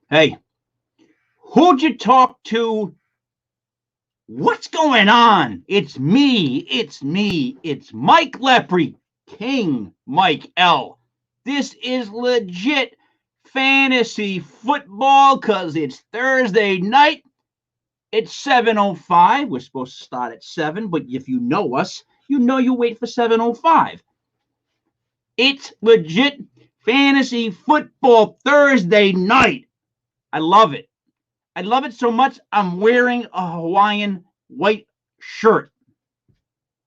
Hey, who'd you talk to? What's going on? It's me. It's me. It's Mike Lepre, King Mike L. This is legit fantasy football because it's Thursday night. It's 7:05. We're supposed to start at 7, but if you know us, you know you wait for 7:05. It's legit fantasy football Thursday night. I love it. I love it so much, I'm wearing a Hawaiian white shirt.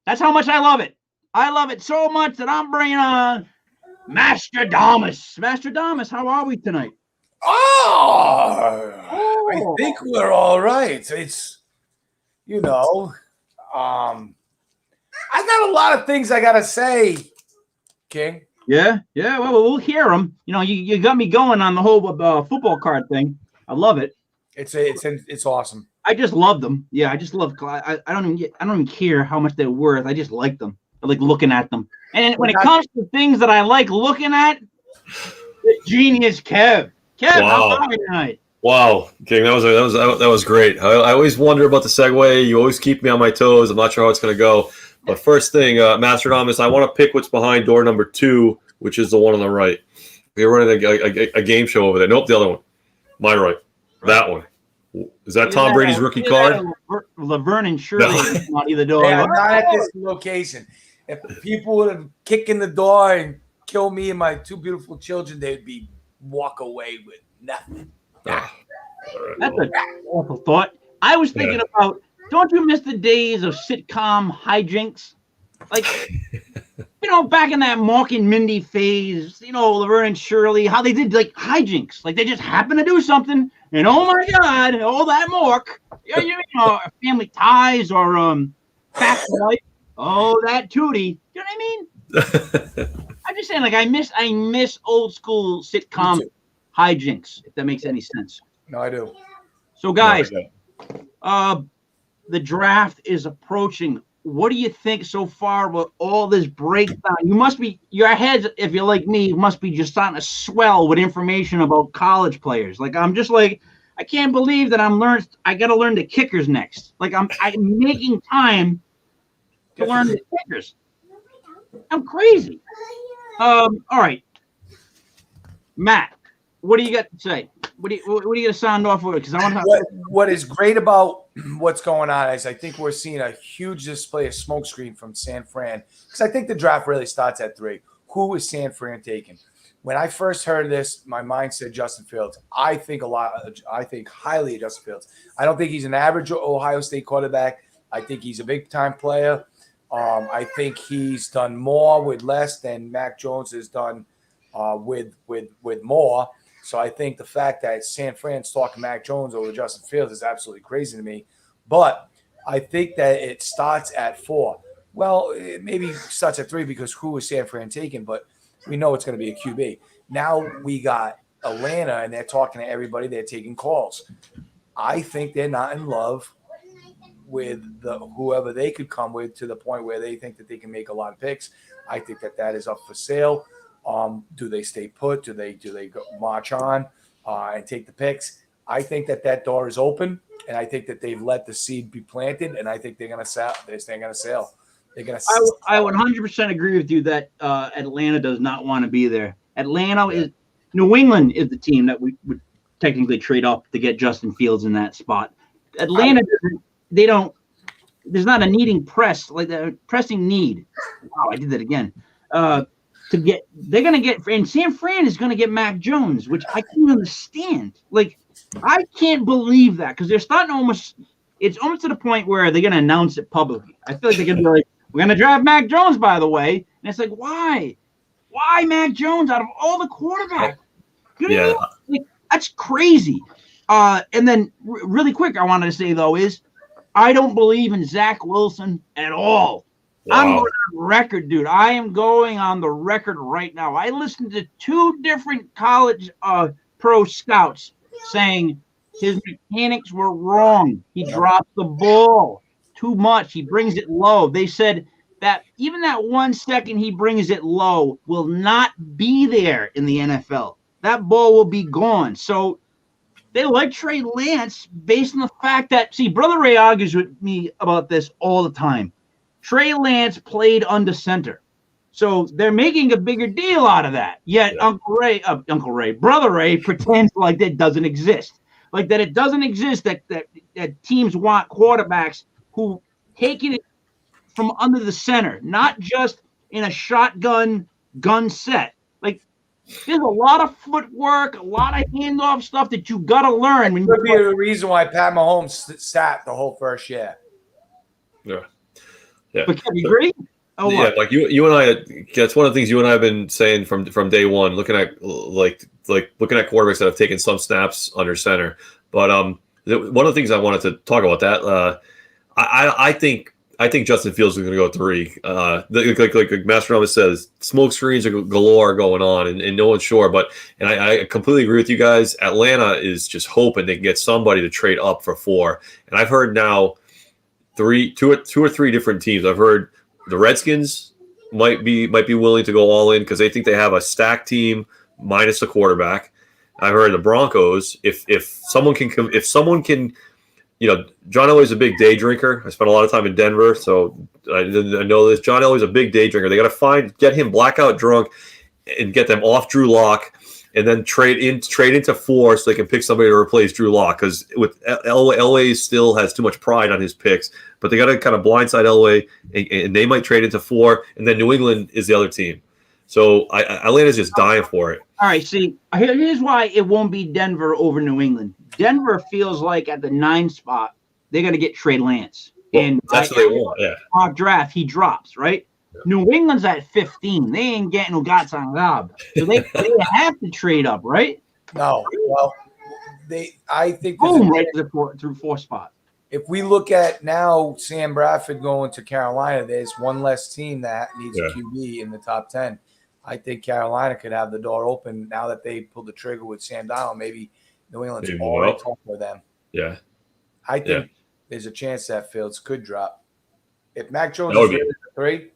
That's how much I love it. I love it so much that I'm bringing on Master Damas. Master Damas, how are we tonight? I think we're all right. It's, you know, I got a lot of things I got to say, King. Yeah. Well, we'll hear them. You know, you got me going on the whole football card thing. I love it. It's awesome. I just love them. Yeah, I just love. I don't even care how much they're worth. I just like them. I like looking at them. And when it comes to things that I like looking at, the genius Kev. Kev, how are you tonight? Wow, King, that was great. I always wonder about the segue. You always keep me on my toes. I'm not sure how it's going to go. But first thing, Mastradamus, I want to pick what's behind door number 2, which is the one on the right. We're running a game show over there. Nope, the other one. My right. That one. Is that Tom Brady's rookie card? Laverne and Shirley No. not either door. They are not at this location. If people would have kicked in the door and killed me and my 2 beautiful children, they'd be walk away with nothing. Ah, That's an awful thought. I was thinking about, don't you miss the days of sitcom hijinks? Like, back in that Mork and Mindy phase, Laverne and Shirley, how they did like hijinks. Like they just happened to do something, and oh my God, oh that Mork. Family Ties or Fast Life. Oh, that Tootie. You know what I mean? I'm just saying, like I miss old school sitcom hijinks, if that makes any sense. No, I do. So guys, the draft is approaching. What do you think so far about all this breakdown? Your heads, if you're like me, must be just starting to swell with information about college players. Like I'm just like, I can't believe that I got to learn the kickers next. Like I'm making time to learn the kickers. I'm crazy. All right, Matt, what do you got to say? What do you got to sound off with? Because I want to. What is great about what's going on is I think we're seeing a huge display of smokescreen from San Fran, because I think the draft really starts at 3. Who is San Fran taking? When I first heard this, my mind said Justin Fields. I think highly of Justin Fields. I don't think he's an average Ohio State quarterback. I think he's a big-time player. I think he's done more with less than Mac Jones has done with more. So I think the fact that San Fran's talking Mac Jones over Justin Fields is absolutely crazy to me. But I think that it starts at 4. Well, it maybe starts at 3 because who is San Fran taking? But we know it's going to be a QB. Now we got Atlanta, and they're talking to everybody. They're taking calls. I think they're not in love with whoever they could come with, to the point where they think that they can make a lot of picks. I think that is up for sale. Do they stay put? Do they go march on and take the picks? I think that door is open, and I think that they've let the seed be planted, and I think they're going to sell. They're going to sell. They're going to. I 100% agree with you that Atlanta does not want to be there. New England is the team that we would technically trade up to get Justin Fields in that spot. Atlanta there's not a needing press, like the pressing need. Wow, I did that again. They're going to get, and San Fran is going to get Mac Jones, which I can't understand. Like, I can't believe that, because they're starting it's almost to the point where they're going to announce it publicly. I feel like they're going to be like, we're going to draft Mac Jones, by the way. And it's like, why? Why Mac Jones out of all the quarterbacks? You know what I mean? Like, that's crazy. And then really quick, I wanted to say, though, is I don't believe in Zach Wilson at all. Wow. I'm going on record, dude. I am going on the record right now. I listened to 2 different college pro scouts saying his mechanics were wrong. He dropped the ball too much. He brings it low. They said that even that 1 second he brings it low will not be there in the NFL. That ball will be gone. So they like Trey Lance based on the fact that, see, Brother Ray argues with me about this all the time. Trey Lance played under center. So they're making a bigger deal out of that. Yet Brother Ray pretends like that doesn't exist. Like that it doesn't exist that teams want quarterbacks who take it from under the center, not just in a shotgun gun set. Like there's a lot of footwork, a lot of handoff stuff that you got to learn. It could be the reason why Pat Mahomes sat the whole first year. Yeah. Yeah. But can you agree? Oh, yeah, what? like you and I. That's one of the things you and I have been saying from day one. Looking at looking at quarterbacks that have taken some snaps under center. But one of the things I wanted to talk about that. I think Justin Fields is going to go 3. Like Master says, smoke screens are galore going on, and no one's sure. But I completely agree with you guys. Atlanta is just hoping they can get somebody to trade up for 4. And I've heard now two or three different teams. I've heard the Redskins might be willing to go all in because they think they have a stacked team minus the quarterback. I've heard the Broncos, if someone can, John Elway's a big day drinker. I spent a lot of time in Denver, so I know this. John Elway's a big day drinker. They got to get him blackout drunk and get them off Drew Lock, and then trade into 4 so they can pick somebody to replace Drew Lock. Because with Elway still has too much pride on his picks, but they got to kind of blindside Elway, and they might trade into 4, and then New England is the other team. So Atlanta's just dying for it. All right, see, here's why it won't be Denver over New England. Denver feels like at the 9 spot, they're going to get Trey Lance. Well, and that's what they want, yeah. Mock draft, he drops, right? Yeah. New England's at 15. They ain't getting no gots on gob. So they have to trade up, right? No. Well, I think right through 4 spot. If we look at now Sam Bradford going to Carolina, there's one less team that needs a QB in the top 10. I think Carolina could have the door open now that they pulled the trigger with Sam Darnold. Maybe New England's already talking with them. Yeah. I think there's a chance that Fields could drop. If Mac Jones is ready for 3,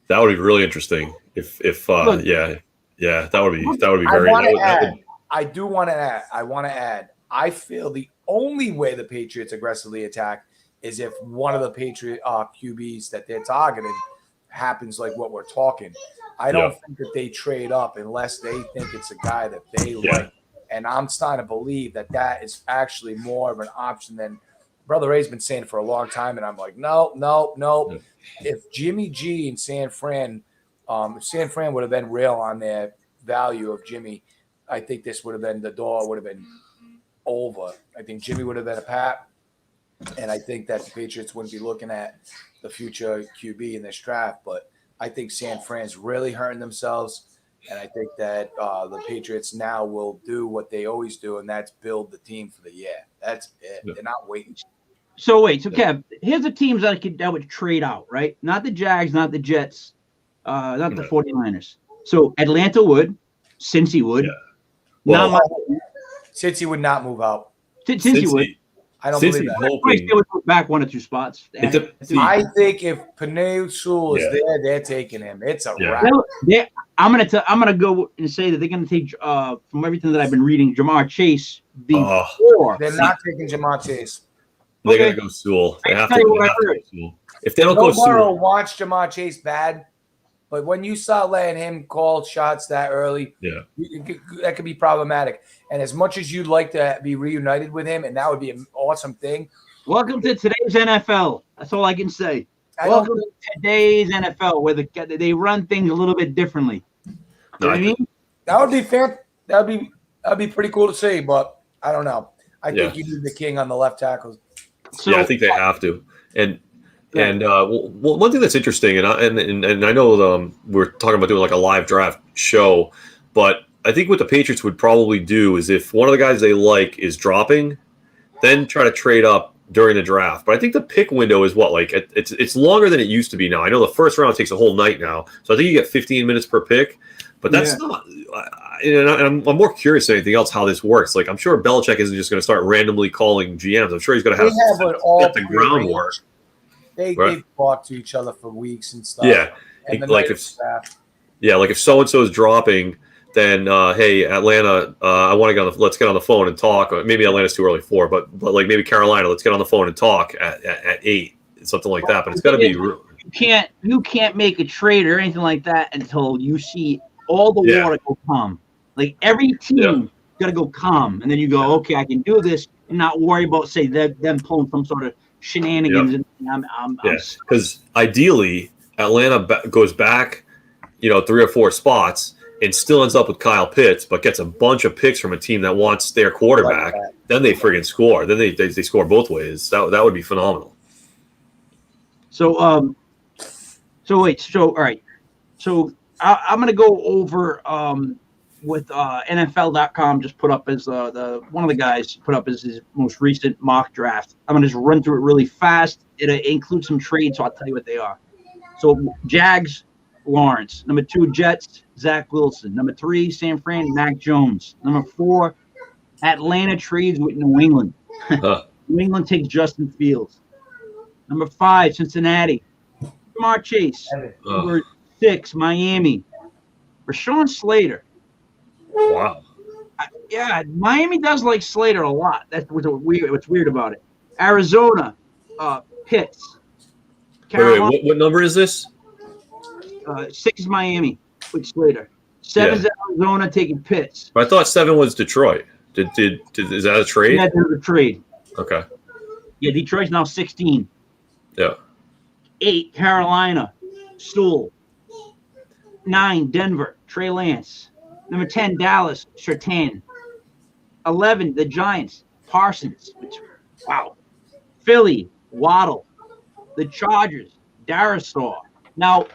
that would be really interesting. If that would be very. I do want to add. I want to add. I feel the only way the Patriots aggressively attack is if one of the Patriot QBs that they're targeting happens like what we're talking. I don't think that they trade up unless they think it's a guy that they like. And I'm starting to believe that is actually more of an option than Brother Ray's been saying for a long time. And I'm like, no. Yeah. If Jimmy G and San Fran would have been real on their value of Jimmy, I think this would have been, the door would have been over. I think Jimmy would have been a Pat. And I think that the Patriots wouldn't be looking at the future QB in this draft. But I think San Fran's really hurting themselves. And I think that the Patriots now will do what they always do, and that's build the team for the year. That's it. Yeah. They're not waiting. So Kev, here's the teams that would trade out, right? Not the Jags, not the Jets, not the 49ers. So Atlanta would, Cincy would. Yeah. Well, Cincy would not move out. Cincy would. I don't believe that. They would put back 1 or 2 spots. I think if Penei Sewell is there, they're taking him. It's a wrap. I'm gonna go and say that they're gonna take from everything that I've been reading, Jamar Chase before. They're not taking Jamar Chase. They're gonna go Sewell. They have to go Sewell. If they don't go Sewell, watch Jamar Chase bad. But when you start letting him call shots that early, that could be problematic. And as much as you'd like to be reunited with him, and that would be an awesome thing. Welcome to today's NFL. That's all I can say. Welcome to today's NFL, where they run things a little bit differently. You know what I mean? That would be fair. That'd be pretty cool to see, but I don't know. I think you need the king on the left tackles. So, I think they have to. And one thing that's interesting, and I know we're talking about doing like a live draft show, but I think what the Patriots would probably do is if one of the guys they like is dropping, then try to trade up during the draft. But I think the pick window is it's longer than it used to be now. I know the first round takes a whole night now, so I think you get 15 minutes per pick. But that's not. And I'm more curious than anything else how this works. Like I'm sure Belichick isn't just going to start randomly calling GMs. I'm sure he's going to have the groundwork. They talk to each other for weeks and stuff. Yeah, like if so and so is dropping, then hey, Atlanta, I want to get on let's get on the phone and talk. Or maybe Atlanta's too early for, but like maybe Carolina, let's get on the phone and talk at 8, something like that. But it's got to be. You can't make a trade or anything like that until you see all the water go calm. Like every team got to go calm, and then you go, okay, I can do this, and not worry about say them pulling some sort of shenanigans. And because ideally Atlanta goes back, 3 or 4 spots, and still ends up with Kyle Pitts, but gets a bunch of picks from a team that wants their quarterback. Then they friggin' score. Then they score both ways. That would be phenomenal. So all right. So I'm going to go over with NFL.com just put up as one of the guys put up as his most recent mock draft. I'm going to just run through it really fast. It includes some trades, so I'll tell you what they are. So Jags, Lawrence. Number 2, Jets, Zach Wilson. Number 3, San Fran, Mac Jones. Number 4, Atlanta trades with New England. New England takes Justin Fields. Number 5, Cincinnati, Jamar Chase. Number 6, Miami, Rashawn Slater. Wow. Miami does like Slater a lot. That's what's weird about it. Arizona, Pitts. Wait, what number is this? 6 is Miami with Slater. 7 is Arizona taking Pitts. I thought 7 was Detroit. Is that a trade? That's a trade. Okay. Yeah, Detroit's now 16. Yeah. 8, Carolina, Sewell. 9, Denver, Trey Lance. Number 10, Dallas, Surtain. 11, the Giants, Parsons. Wow. Philly, Waddle. The Chargers, Darisaw. Now,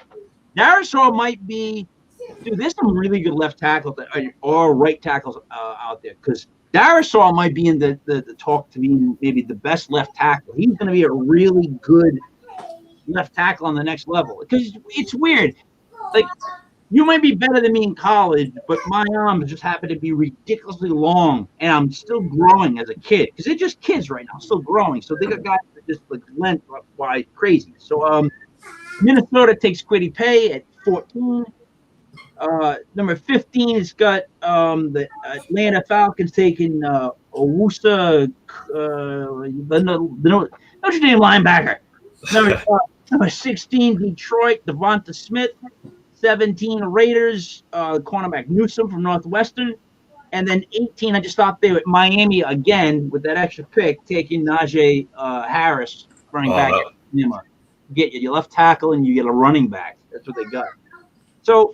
Darisaw might be – dude, there's some really good left tackles or right tackles out there because Darisaw might be in the talk to be maybe the best left tackle. He's going to be a really good left tackle on the next level because it's weird. Like, you might be better than me in college, but my arms just happen to be ridiculously long, and I'm still growing as a kid because they're just kids right now, still growing. So they got guys that just like length-wise crazy. So Minnesota takes Kwity Paye at 14. Number 15 has got the Atlanta Falcons taking Owusa, the Notre Dame linebacker. Number 16, Detroit, Devonta Smith. 17, Raiders, cornerback Newsome from Northwestern. And then 18, I just stopped there with Miami again with that extra pick, taking Najee Harris, running back. You get your left tackle and you get a running back. That's what they got. So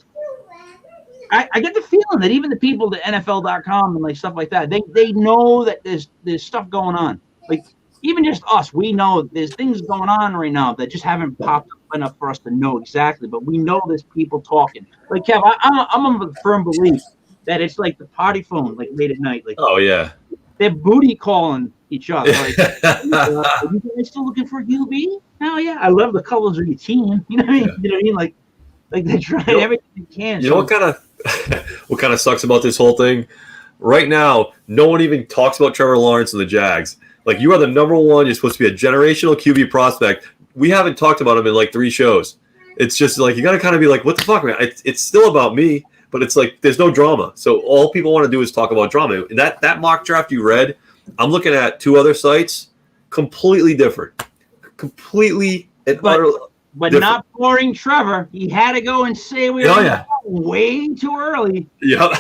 I get the feeling that even the people at NFL.com and like stuff like that, they know that there's stuff going on. Like even just us, we know there's things going on right now that just haven't popped up enough for us to know exactly, but we know there's people talking. Like Kev, I'm of a firm belief that it's like the party phone, like late at night. Like, oh yeah, they're booty calling each other. Like, are you guys still looking for a QB? Oh yeah, I love the colors of your team. You know what I mean? You know what I mean? Like they're trying everything they can. You know what kind of sucks about this whole thing? Right now, no one even talks about Trevor Lawrence and the Jags. Like, you are the number one. You're supposed to be a generational QB prospect. We haven't talked about him in like 3 shows. It's just like you got to kind of be like, what the fuck, man? It's still about me, but it's like there's no drama. So all people want to do is talk about drama. And that mock draft you read, I'm looking at 2 other sites, completely different, completely and utterly. But different. Not boring Trevor. He had to go and say we were way too early. Yeah.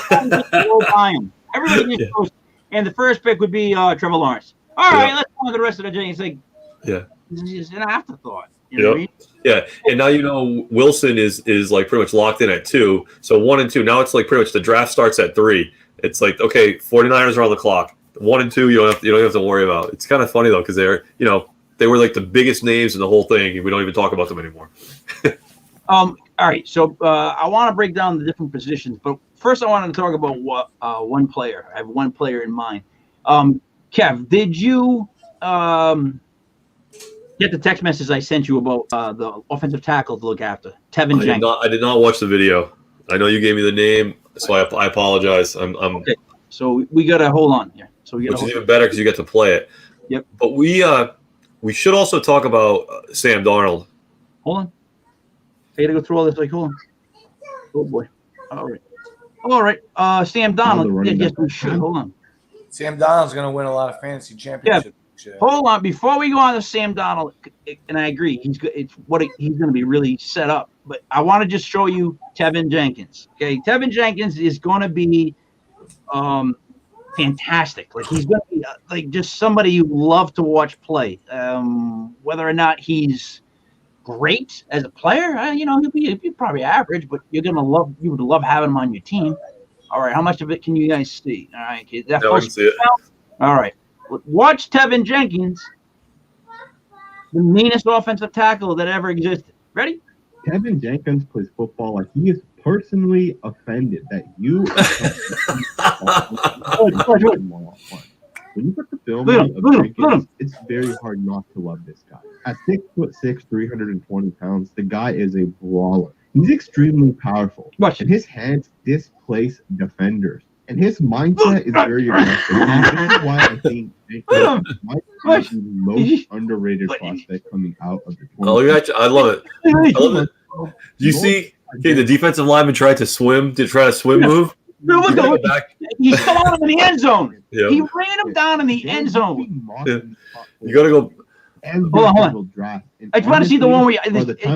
Everybody just goes, and the first pick would be Trevor Lawrence. All right, let's go with the rest of the day. It's like, it's just an afterthought. You know what I mean? Yeah, and now Wilson is like pretty much locked in at 2. So 1 and 2. Now it's like pretty much the draft starts at 3. It's like, okay, 49ers are on the clock. 1 and 2, you don't have to worry about. It's kind of funny though because they were like the biggest names in the whole thing, and we don't even talk about them anymore. All right, so I want to break down the different positions, but first I wanted to talk about one player. I have one player in mind. Kev, did you get the text message I sent you about the offensive tackle to look after, Tevin Jenkins? I did not watch the video. I know you gave me the name, so I apologize. I'm okay. So we got to hold on here. So which is even better because you get to play it. Yep. But we should also talk about Sam Darnold. Hold on. I got to go through all this. Like, hold on. Oh boy. All right. All right. Sam Donald. Yes, we should. Hold on. Sam Donald's going to win a lot of fantasy championships. Yeah. Hold on. Before we go on to Sam Donald, and I agree, he's going to be really set up. But I want to just show you Tevin Jenkins. Okay, Tevin Jenkins is going to be fantastic. Like he's going to be like just somebody you love to watch play. Whether or not he's great as a player, he'll be probably average, but you would love having him on your team. All right, how much of it can you guys see? All right, okay, I can see it. All right, watch Tevin Jenkins, the meanest offensive tackle that ever existed. Ready? Tevin Jenkins plays football like he is personally offended that you. When you put the film of Jenkins, it's very hard not to love this guy. At 6'6", 320 pounds, the guy is a brawler. He's extremely powerful. And his hands displace defenders. And his mindset is very aggressive. This is why I think Jenkins might be the most underrated prospect coming out of the 20. I love it. You see, the defensive lineman tried to swim move. No, he saw him in the end zone. Yeah. He ran him down in the end zone. Yeah. You got to go. Hold on. I just want to see the one where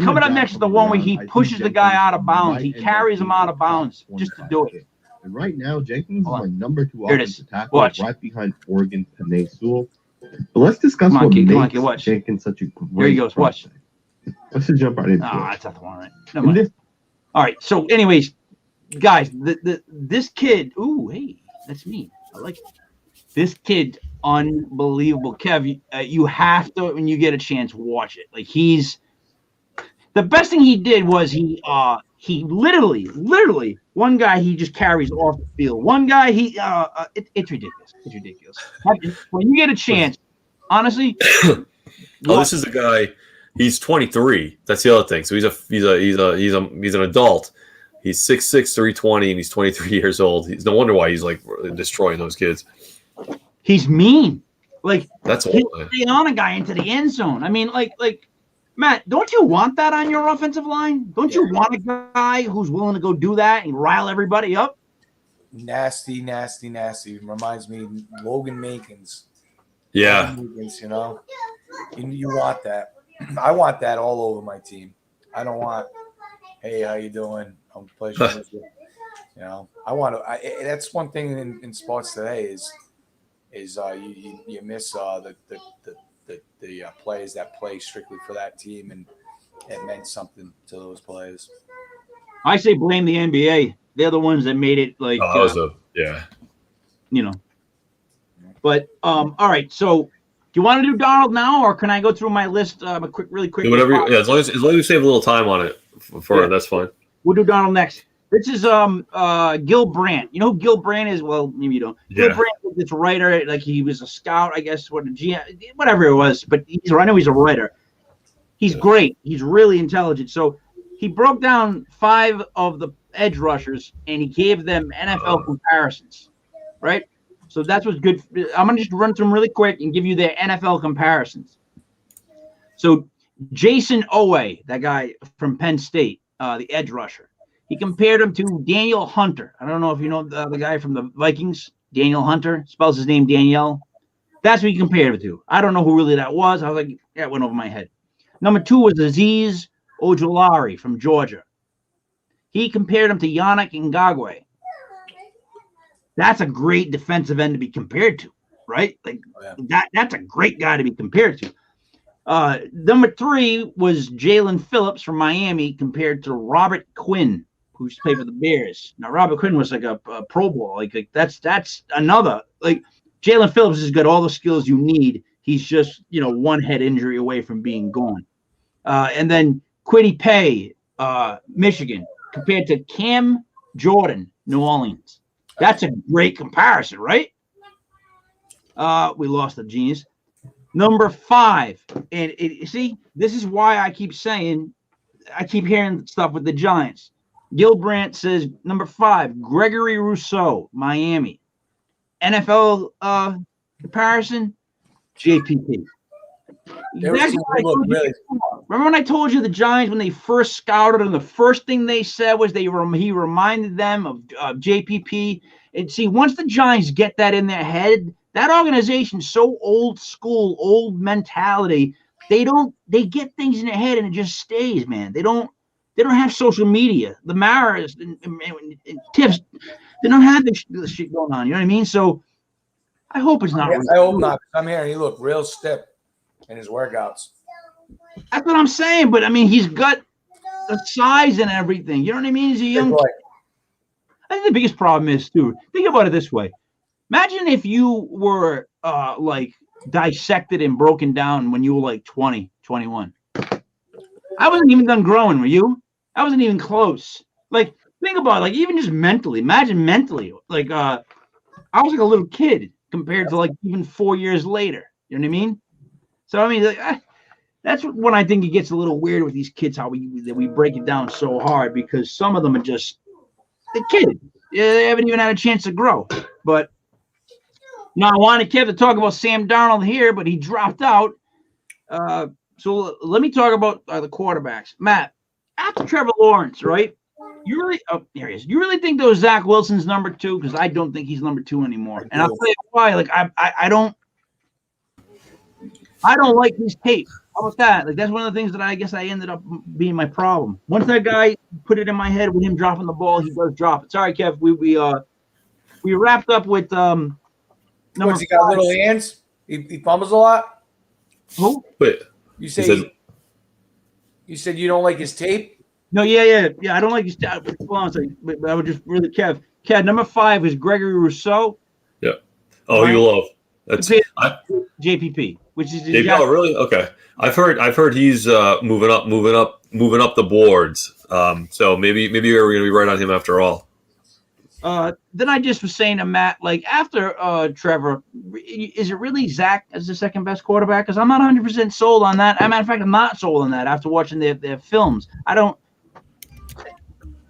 coming up next is the one where he pushes the guy out of bounds. He carries him out of bounds just to do it. And right now, Jenkins is my number 2 offensive tackle, right behind Oregon's Penei Sewell. But let's discuss what makes Jenkins such a great. Here he goes. Watch. Let's just jump right into it. That's not the one, right? Never mind. All right. So, anyways, guys, this kid. Ooh, hey, that's me. I like it. This kid, unbelievable. Kev, you have to, when you get a chance, watch it. Like the best thing he did was he literally one guy he just carries off the field. One guy it's ridiculous. It's ridiculous. When you get a chance, honestly. This is a guy. He's 23. That's the other thing. So he's an adult. He's 6'6", 320, and he's 23 years old. No wonder why he's like destroying those kids. He's mean. Like that's he's on a guy into the end zone. I mean, like Matt, don't you want that on your offensive line? Don't you want a guy who's willing to go do that and rile everybody up? Nasty. Reminds me Logan Mankins. Yeah. You want that. I want that all over my team. I don't want, hey, how you doing? I'm pleasure with you. I want to. That's one thing in sports today is you miss the players that play strictly for that team, and it meant something to those players. I say blame the NBA. They're the ones that made it like. But all right. So, do you want to do Donald now, or can I go through my list really quick? Do whatever. As long as you save a little time on it that's fine. We'll do Donald next. This is Gil Brandt. You know who Gil Brandt is? Well, maybe you don't. Yeah. Gil Brandt is this writer, like he was a scout, I guess, whatever it was. But I know he's a writer. He's great. He's really intelligent. So he broke down 5 of the edge rushers and he gave them NFL comparisons, right? So that's what's good. I'm gonna just run through them really quick and give you their NFL comparisons. So Jason Owe, that guy from Penn State, the edge rusher. He compared him to Daniel Hunter. I don't know if you know the guy from the Vikings, Daniel Hunter, spells his name Danielle. That's what he compared him to. I don't know who really that was. I was like, that went over my head. Number 2 was Azeez Ojulari from Georgia. He compared him to Yannick Ngakoue. That's a great defensive end to be compared to, right? Like that's a great guy to be compared to. Number 3 was Jalen Phillips from Miami compared to Robert Quinn, who's played for the Bears. Now, Robert Quinn was like a Pro Bowl. Like that's another. Like Jalen Phillips has got all the skills you need. He's just one head injury away from being gone. And then Kwity Paye, Michigan, compared to Cam Jordan, New Orleans. That's a great comparison, right? We lost the genius. Number 5, and see, this is why I keep hearing stuff with the Giants. Gil Brandt says number 5, Gregory Rousseau, Miami. NFL comparison, JPP. Exactly. Remember when I told you the Giants, when they first scouted him, the first thing they said was he reminded them of JPP. And see, once the Giants get that in their head, that organization's so old school, old mentality. They get things in their head and it just stays, man. They don't have social media. The Maras and Tips, they don't have this shit going on. You know what I mean? So I hope it's not. I hope not. I'm hearing he looked real stiff in his workouts. That's what I'm saying. But I mean, he's got the size and everything. You know what I mean? He's a young kid. I think the biggest problem is too. Think about it this way. Imagine if you were like dissected and broken down when you were like 20, 21. I wasn't even done growing. Were you? I wasn't even close. Like, think about it, like even just mentally. Imagine mentally. Like I was like a little kid compared to like even 4 years later. You know what I mean? So I mean, like, that's when I think it gets a little weird with these kids. How we break it down so hard because some of them are just the kids. Yeah, they haven't even had a chance to grow. But now I wanted Kev to talk about Sam Darnold here, but he dropped out. So let me talk about the quarterbacks. Matt, after Trevor Lawrence, right? You really, there he is. You really think those Zach Wilson's number 2? Because I don't think he's number 2 anymore. And I'll tell you why. Like I don't like his tape. How about that? Like that's one of the things that I guess I ended up being my problem. Once that guy put it in my head with him dropping the ball, he does drop it. Sorry, Kev. We wrapped up with number. He got little hands. He fumbles a lot. Who? Wait. You said you don't like his tape? No, yeah. I don't like his tape. But I would just really Kev. Number 5 is Gregory Rousseau. Yeah. Oh, you love that's JPP, which is JPP. Oh, really? Okay. I've heard he's moving up the boards. So maybe we're gonna be right on him after all. Then I just was saying to Matt, like after Trevor, is it really Zach as the second best quarterback? Because I'm not 100% sold on that. As a matter of fact, I'm not sold on that after watching their films. I don't.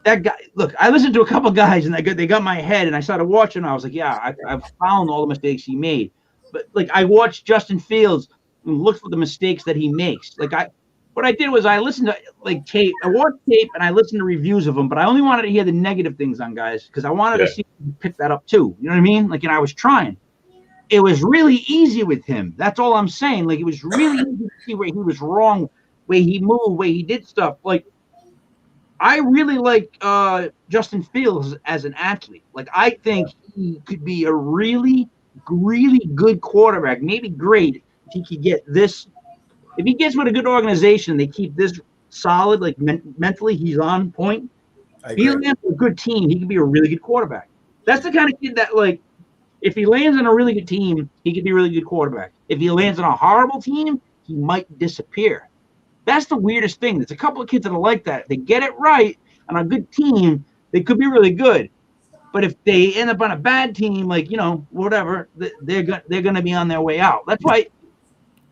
That guy. Look, I listened to a couple guys and they got my head, and I started watching. And I was like, yeah, I've found all the mistakes he made. But like I watched Justin Fields and looked for the mistakes that he makes. What I did was I listened to like tape. I watched tape and I listened to reviews of them, but I only wanted to hear the negative things on guys because I wanted to see if he pick that up too. You know what I mean? Like, and I was trying. It was really easy with him. That's all I'm saying. Like, it was really easy to see where he was wrong, where he moved, where he did stuff. Like, I really like Justin Fields as an athlete. Like, I think he could be a really, really good quarterback, maybe great if he could get this. If he gets with a good organization, they keep this solid, like mentally, he's on point. If he lands with a good team, he can be a really good quarterback. That's the kind of kid that, like, if he lands on a really good team, he could be a really good quarterback. If he lands on a horrible team, he might disappear. That's the weirdest thing. There's a couple of kids that are like that. They get it right on a good team, they could be really good. But if they end up on a bad team, like, you know, whatever, they're going to be on their way out. That's why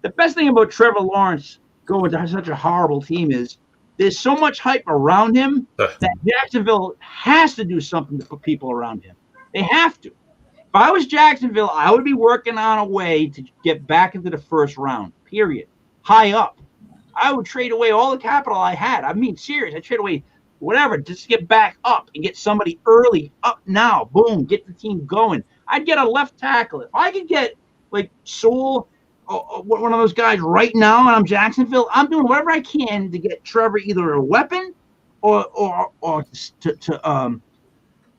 the best thing about Trevor Lawrence going to such a horrible team is there's so much hype around him that Jacksonville has to do something to put people around him. They have to. If I was Jacksonville, I would be working on a way to get back into the first round, period. High up. I would trade away all the capital I had. I mean, serious. I'd trade away whatever just to get back up and get somebody early up now. Boom, get the team going. I'd get a left tackle. If I could get, like, Sewell, one of those guys right now, and I'm Jacksonville, I'm doing whatever I can to get Trevor either a weapon or to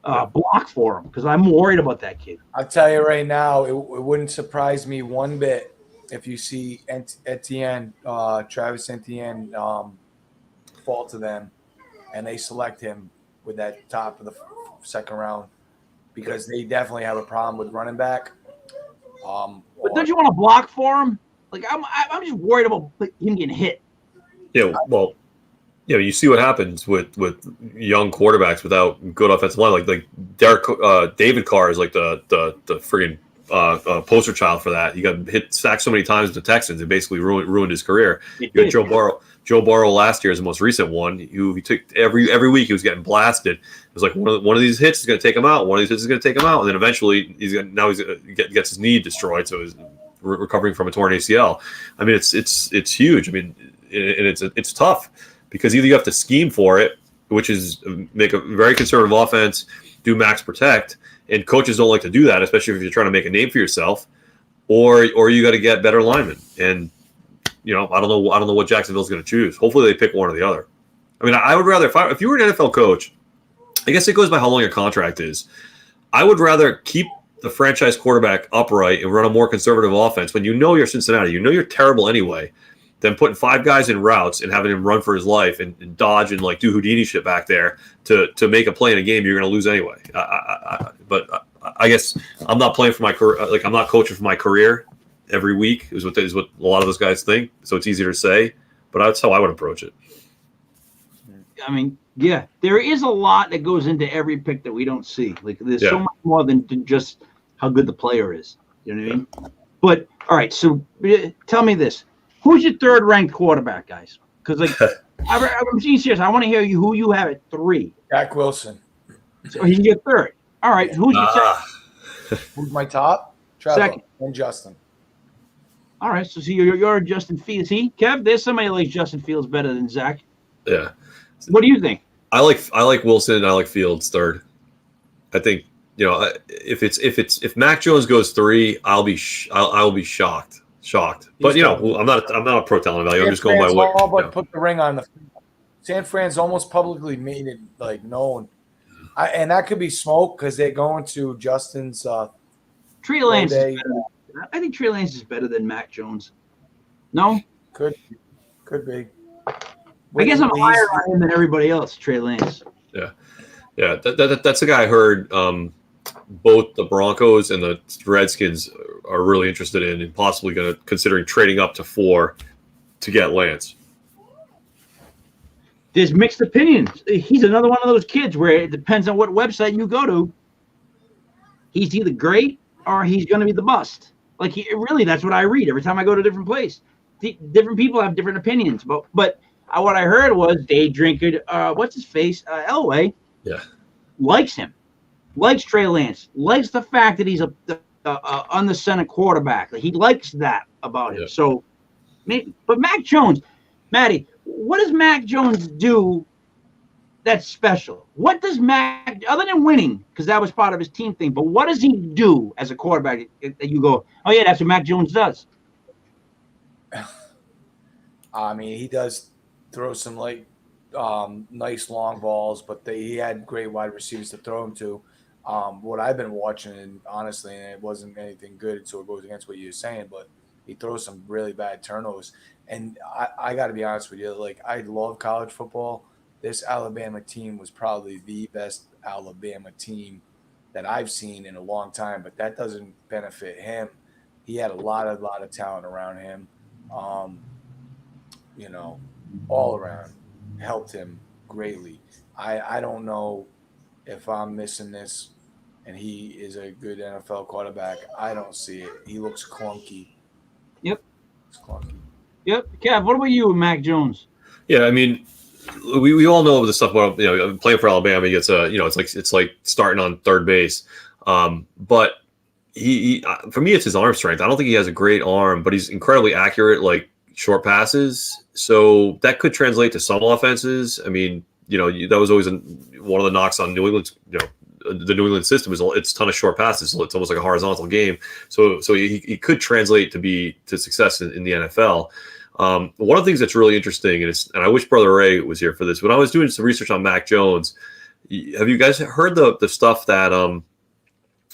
block for him because I'm worried about that kid. I'll tell you right now, it wouldn't surprise me one bit if you see Etienne, Travis Etienne, fall to them, and they select him with that top of the second round because they definitely have a problem with running back. But don't you want to block for him? Like I'm just worried about him getting hit. Yeah, well, you see what happens with young quarterbacks without good offensive line. Like David Carr is like the friggin' poster child for that. He got sacked so many times with the Texans, it basically ruined his career. You got Joe Burrow. Joe Burrow last year is the most recent one. He took every week he was getting blasted. It was like one of these hits is going to take him out. One of these hits is going to take him out, and then eventually he gets his knee destroyed. So recovering from a torn ACL. I mean, it's huge. I mean, and it's tough because either you have to scheme for it, which is make a very conservative offense, do max protect, and coaches don't like to do that, especially if you're trying to make a name for yourself, or you got to get better linemen. And I don't know what Jacksonville's going to choose. Hopefully they pick one or the other. I mean, I would rather if you were an NFL coach, I guess it goes by how long your contract is. I would rather keep the franchise quarterback upright and run a more conservative offense when you're Cincinnati, you're terrible anyway, than putting 5 guys in routes and having him run for his life and dodge and like do Houdini shit back there to make a play in a game you're going to lose anyway. But I guess I'm not playing for my career. Like I'm not coaching for my career every week is what a lot of those guys think. So it's easier to say, but that's how I would approach it. I mean, yeah, there is a lot that goes into every pick that we don't see. Like there's so much more than just how good the player is. You know what I mean? But all right, so tell me this. Who's your third ranked quarterback, guys? Because like I'm being serious. I want to hear who you have at 3. Jack Wilson. So he's your third. All right, who's your second? Who's my top? Trevor Second. And Justin. All right, so you're Justin Fields. Kev, there's somebody that likes Justin Fields better than Zach. Yeah. What do you think? I like Wilson. I like Fields third. I think if Mac Jones goes 3, I'll be shocked. But I'm not a pro talent value. I'm just going by what. All but put the ring on the. San Fran's almost publicly made it like known, and that could be smoke because they're going to Justin's. Trey Lance. I think Trey Lance is better than Mac Jones. No, could be. I guess I'm higher on him than everybody else. Trey Lance. Yeah. That's the guy I heard. Both the Broncos and the Redskins are really interested in and possibly considering trading up to 4 to get Lance. There's mixed opinions. He's another one of those kids where it depends on what website you go to. He's either great or he's going to be the bust. Like really, that's what I read every time I go to a different place. Different people have different opinions, but what I heard was Day Drinker, what's his face, Elway, likes him, likes Trey Lance, likes the fact that he's a on the center quarterback. He likes that about him. So, but Mac Jones, Maddie, what does Mac Jones do that's special? What does Mac, other than winning, because that was part of his team thing, but what does he do as a quarterback that you go, oh yeah, that's what Mac Jones does? I mean, he does throw some nice long balls, but he had great wide receivers to throw him to. What I've been watching, and honestly, and it wasn't anything good, so it goes against what you're saying, but he throws some really bad turnovers. And I got to be honest with you, like I love college football. This Alabama team was probably the best Alabama team that I've seen in a long time, but that doesn't benefit him. He had a lot of talent around him, all around, helped him greatly. I don't know if I'm missing this, and he is a good NFL quarterback. I don't see it. He looks clunky. Yep. It's clunky. Yep. Kev, what about you, Mac Jones? Yeah, I mean, we all know the stuff about playing for Alabama. He gets it's like starting on third base, but he for me it's his arm strength. I don't think he has a great arm, but he's incredibly accurate, like short passes. So that could translate to some offenses. I mean, that was always one of the knocks on New England's, the New England system is it's a ton of short passes. So it's almost like a horizontal game. So he could translate to success in the NFL. One of the things that's really interesting, and I wish Brother Ray was here for this. When I was doing some research on Mac Jones, have you guys heard the stuff that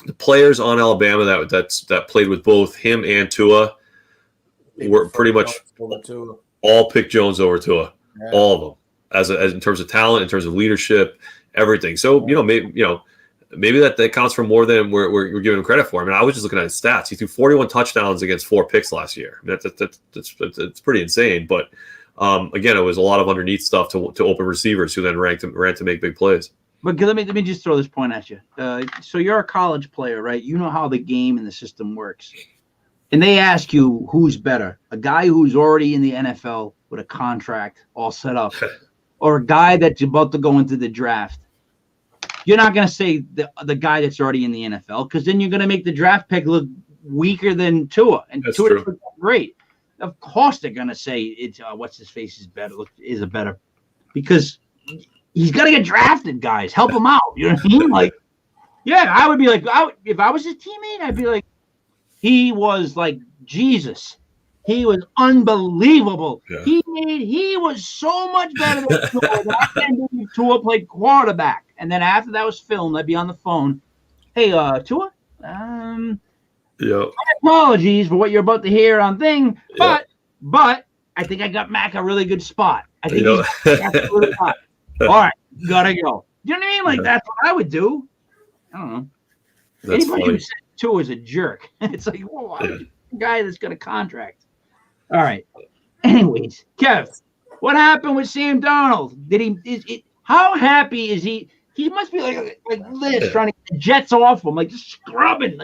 the players on Alabama that played with both him and Tua were pretty much all picked Jones over Tua, all of them, as in terms of talent, in terms of leadership, everything. So maybe that counts for more than we're giving him credit for. I mean, I was just looking at his stats. He threw 41 touchdowns against 4 picks last year. I mean, that's pretty insane. But again, it was a lot of underneath stuff to open receivers who then ran to make big plays. But let me just throw this point at you. So you're a college player, right? You know how the game and the system works. And they ask you who's better, a guy who's already in the NFL with a contract all set up, or a guy that's about to go into the draft. You're not going to say the guy that's already in the NFL, because then you're going to make the draft pick look weaker than Tua, and That's Tua true. looked great. Of course, they're gonna say it's what's his face is a better because he's got to get drafted. Guys, help him out. You know what I mean? Like, yeah, I would be like, if I was his teammate, I'd be like, he was like Jesus. He was unbelievable. Yeah. He was so much better than Tua. That I can't believe Tua played quarterback. And then after that was filmed, I'd be on the phone. Hey, Tua, Yeah. apologies for what you're about to hear on thing, but I think I got Mac a really good spot. I think he's absolutely hot. All right, gotta go. You know what I mean? Like that's what I would do. I don't know. That's Anybody funny. who said Tua is a jerk. It's like, well, why would you a guy that's got a contract? All right. Anyways, Kev, what happened with Sam Darnold? How happy is he? He must be like this, trying to get the Jets off him, like just scrubbing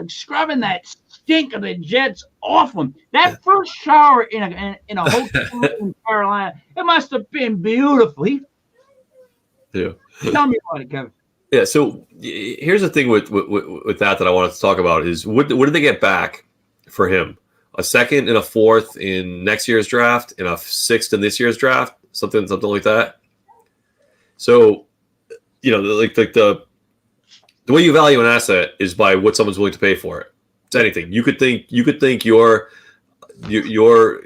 that stink of the Jets off him. That first shower in a hotel room in Carolina, it must have been beautiful. Yeah. Tell me about it, Kevin. Yeah. So here's the thing with that I wanted to talk about is what did they get back for him? A second and a fourth in next year's draft, and a sixth in this year's draft, something like that. So, like the way you value an asset is by what someone's willing to pay for it. It's anything. You could think your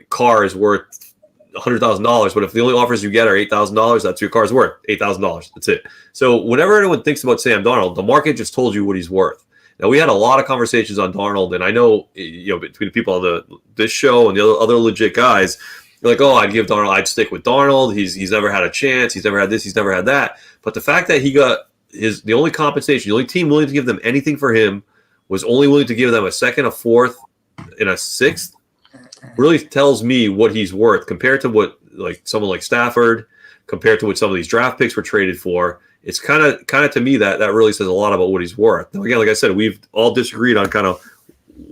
car is worth $100,000, but if the only offers you get are $8,000, that's your car's worth $8,000. That's it. So whenever anyone thinks about Sam Darnold, the market just told you what he's worth. Now, we had a lot of conversations on Darnold, and I know, between the people on this show and the other legit guys, they're like, oh, I'd stick with Darnold. He's never had a chance. He's never had this. He's never had that. But the fact that he got the only compensation, the only team willing to give them anything for him was only willing to give them a second, a fourth, and a sixth, really tells me what he's worth compared to what like someone like Stafford, compared to what some of these draft picks were traded for. It's kind of to me that really says a lot about what he's worth. Now, again, like I said, we've all disagreed on kind of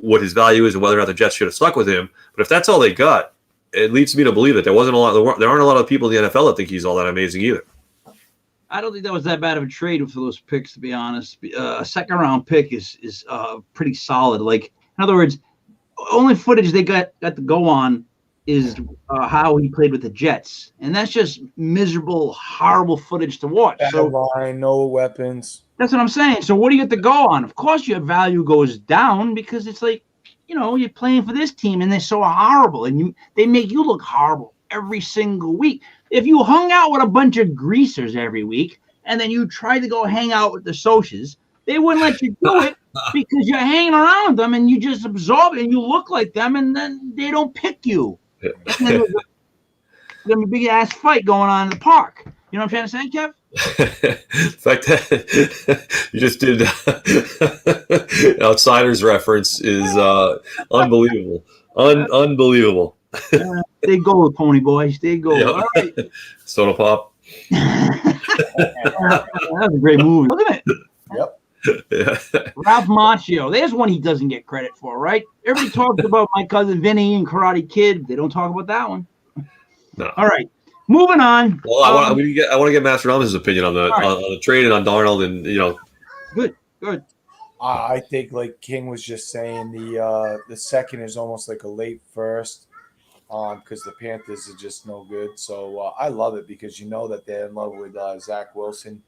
what his value is and whether or not the Jets should have stuck with him. But if that's all they got, it leads me to believe that there aren't a lot of people in the NFL that think he's all that amazing either. I don't think that was that bad of a trade for those picks, to be honest. A second round pick is pretty solid. Like, in other words, only footage they got to go on is how he played with the Jets, and that's just miserable, horrible footage to watch. So line, no weapons. That's what I'm saying. So what do you get to go on? Of course, your value goes down because it's like, you're playing for this team and they're so horrible, and they make you look horrible every single week. If you hung out with a bunch of greasers every week and then you tried to go hang out with the socials, they wouldn't let you do it because you're hanging around with them and you just absorb it and you look like them, and then they don't pick you. And then there's a big ass fight going on in the park. You know what I'm trying to say, Kev? The fact that you just did Outsiders reference is unbelievable. Unbelievable. They go, Pony Boys. They go. Yep. All right. Soda Pop. That was a great movie. Look at it. Yep. Yeah. Ralph Macchio. There's one he doesn't get credit for, right? Everybody talks about My Cousin Vinny and Karate Kid. They don't talk about that one. No. All right. Moving on. Well, I want to get Master Ramos' opinion on the trade and on Darnold, and Good. I think, like King was just saying, the second is almost like a late first, because the Panthers are just no good. So I love it because that they're in love with Zach Wilson.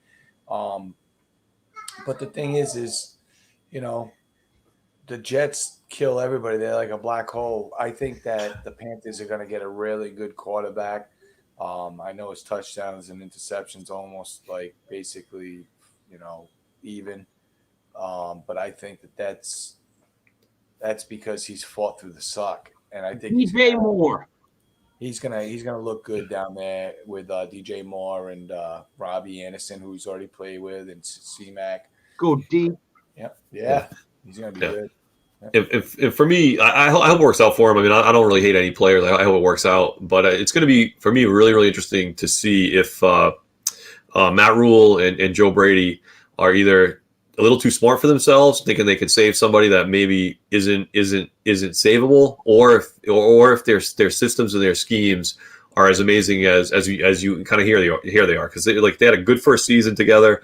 But the thing is the Jets kill everybody. They're like a black hole. I think that the Panthers are going to get a really good quarterback. I know his touchdowns and interceptions almost like basically, even. But I think that's because he's fought through the suck, and I think DJ Moore. He's gonna look good down there with DJ Moore and Robbie Anderson, who he's already played with, and C-Mac. Go deep. Yeah. He's gonna be good. If for me, I hope it works out for him. I mean, I don't really hate any players. I hope it works out, but it's going to be for me really, really interesting to see if Matt Rule and Joe Brady are either a little too smart for themselves, thinking they could save somebody that maybe isn't savable, or if their systems and their schemes are as amazing as you kind of hear they are, because they had a good first season together.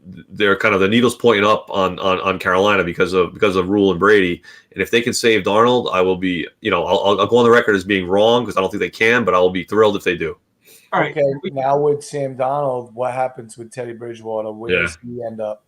they're kind of the needle's pointing up on Carolina because of Rule and Brady. And if they can save Darnold, I will be, I'll go on the record as being wrong because I don't think they can, but I will be thrilled if they do. All right. Okay, now with Sam Darnold, what happens with Teddy Bridgewater? Where does he end up?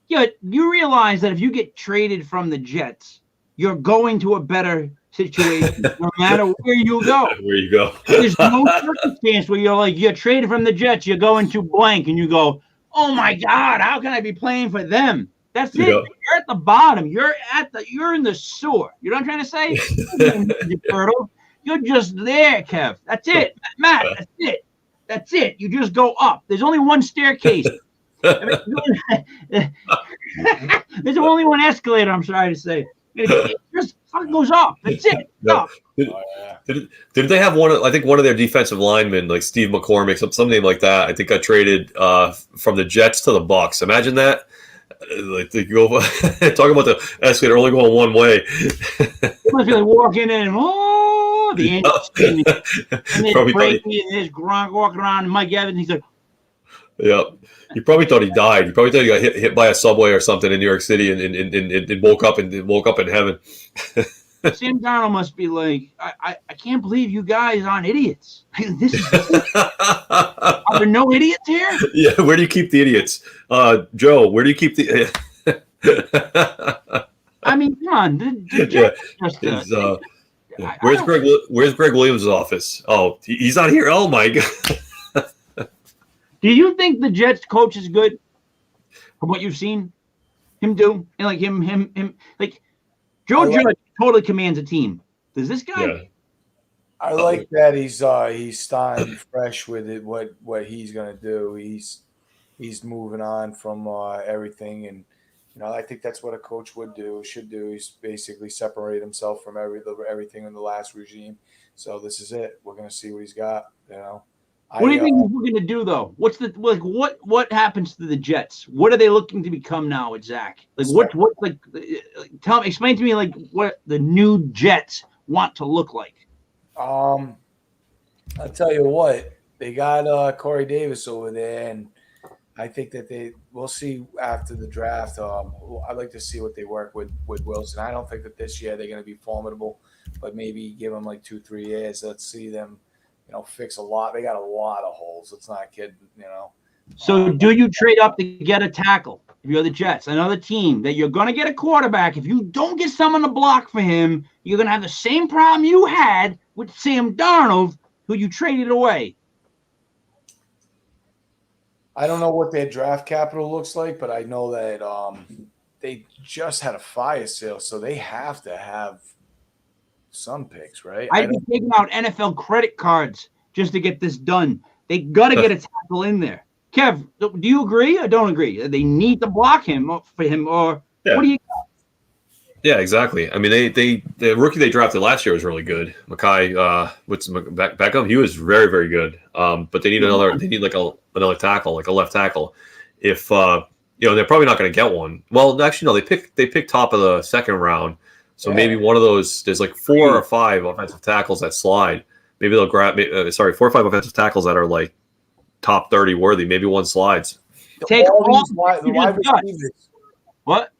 Yeah, you realize that if you get traded from the Jets, you're going to a better situation no matter where you go. Where you go. There's no circumstance where you're traded from the Jets, you're going to blank, and you go, oh my God, how can I be playing for them? That's it. You're at the bottom. You're in the sewer. You know what I'm trying to say? You're just there, Kev. That's it. Matt, that's it. That's it. You just go up. There's only one staircase. There's only one escalator, I'm sorry to say. It just fucking goes up. That's it. No. Did they have one? I think one of their defensive linemen, like Steve McCormick, some name like that, I think got traded from the Jets to the Bucs. Imagine that. Like they go talking about the escalator only going one way. It must be like walking in and the Angels and there's Brady and there's Gronk walking around and Mike Evans. He's like, yeah. You probably thought he died. You probably thought he got hit by a subway or something in New York City and woke up in heaven. Sam Darnold must be like, I can't believe you guys aren't idiots. Are there no idiots here? Yeah, where do you keep the idiots? Joe, where do you keep the I mean, come on. Where's Greg Williams' office? Oh, he's not here. Oh my God. Do you think the Jets coach is good from what you've seen him do? And like him like Joe Judge totally commands a team. Does this guy? Yeah. I like that he's starting fresh with it. What he's gonna do? He's moving on from everything, and I think that's what a coach should do. He's basically separate himself from everything in the last regime. So this is it. We're gonna see what he's got. What do you think we're going to do, though? What's what happens to the Jets? What are they looking to become now with Zach? Like explain to me like what the new Jets want to look like. I'll tell you what, they got Corey Davis over there, and I think that we'll see after the draft. I'd like to see what they work with Wilson. I don't think that this year they're going to be formidable, but maybe give them like 2-3 years. Let's see them. Fix a lot. They got a lot of holes. Let's not kid. So, do you trade up to get a tackle? If you're the Jets, another team that you're going to get a quarterback. If you don't get someone to block for him, you're going to have the same problem you had with Sam Darnold, who you traded away. I don't know what their draft capital looks like, but I know that they just had a fire sale, so they have to have some picks, right? I'd be taking out NFL credit cards just to get this done. They got to get a tackle in there. Kev, do you agree or don't agree? They need to block him for him, or what do you got? Yeah, exactly. I mean, the rookie they drafted last year was really good. Mekhi, Beckham, he was very, very good. But they need another. They need like another tackle, like a left tackle. If they're probably not going to get one. Well, actually, no. They picked top of the second round. So maybe one of those, there's like 4 or 5 offensive tackles that slide. Maybe they'll grab, 4 or 5 offensive tackles that are like top 30 worthy. Maybe one slides. Take all the wide receivers. What?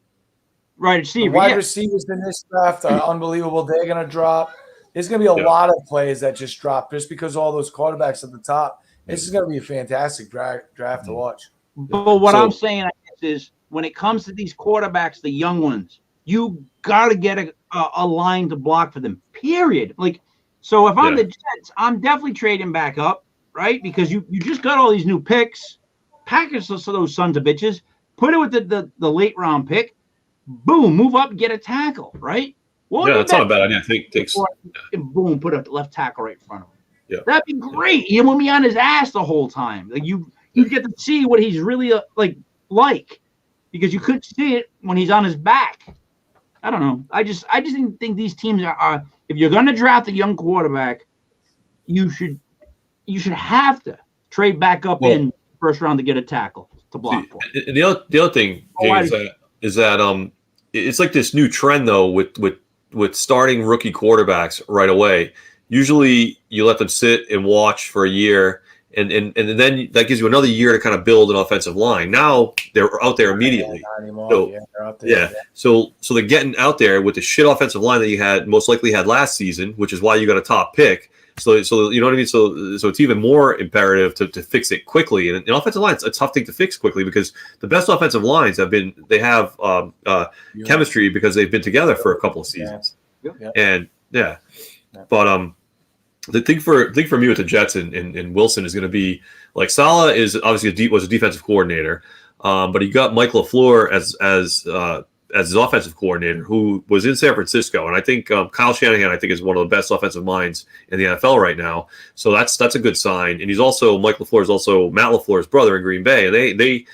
Right receiver. The wide receivers in this draft are unbelievable. They're going to drop. There's going to be a lot of players that just drop just because all those quarterbacks at the top. This is going to be a fantastic draft to watch. But what I'm saying is when it comes to these quarterbacks, the young ones, you got to get a line to block for them, period. So if I'm the Jets, I'm definitely trading back up, right? Because you just got all these new picks. Package those sons of bitches. Put it with the late round pick. Boom, move up and get a tackle, right? That's not a bad idea. I think takes boom, put a left tackle right in front of him. Yeah. That'd be great. He won't be on his ass the whole time. Like you get to see what he's really like because you couldn't see it when he's on his back. I don't know. I just didn't think these teams are if you're going to draft a young quarterback, you should have to trade back up in first round to get a tackle to block for. And the other thing is that it's like this new trend though with starting rookie quarterbacks right away. Usually you let them sit and watch for a year And then that gives you another year to kind of build an offensive line. Now they're out there immediately. Not anymore. So, They're out there. yeah. So they're getting out there with the shit offensive line that you had most likely had last season, which is why you got a top pick. So you know what I mean. So it's even more imperative to fix it quickly. And an offensive line, it's a tough thing to fix quickly because the best offensive lines have chemistry because they've been together for a couple of seasons. Yeah. And but the thing for me with the Jets and Wilson is going to be like Saleh is obviously was a defensive coordinator, but he got Mike LaFleur as his offensive coordinator, who was in San Francisco, and I think Kyle Shanahan is one of the best offensive minds in the NFL right now. So that's a good sign. And Mike LaFleur is also Matt LaFleur's brother in Green Bay, and they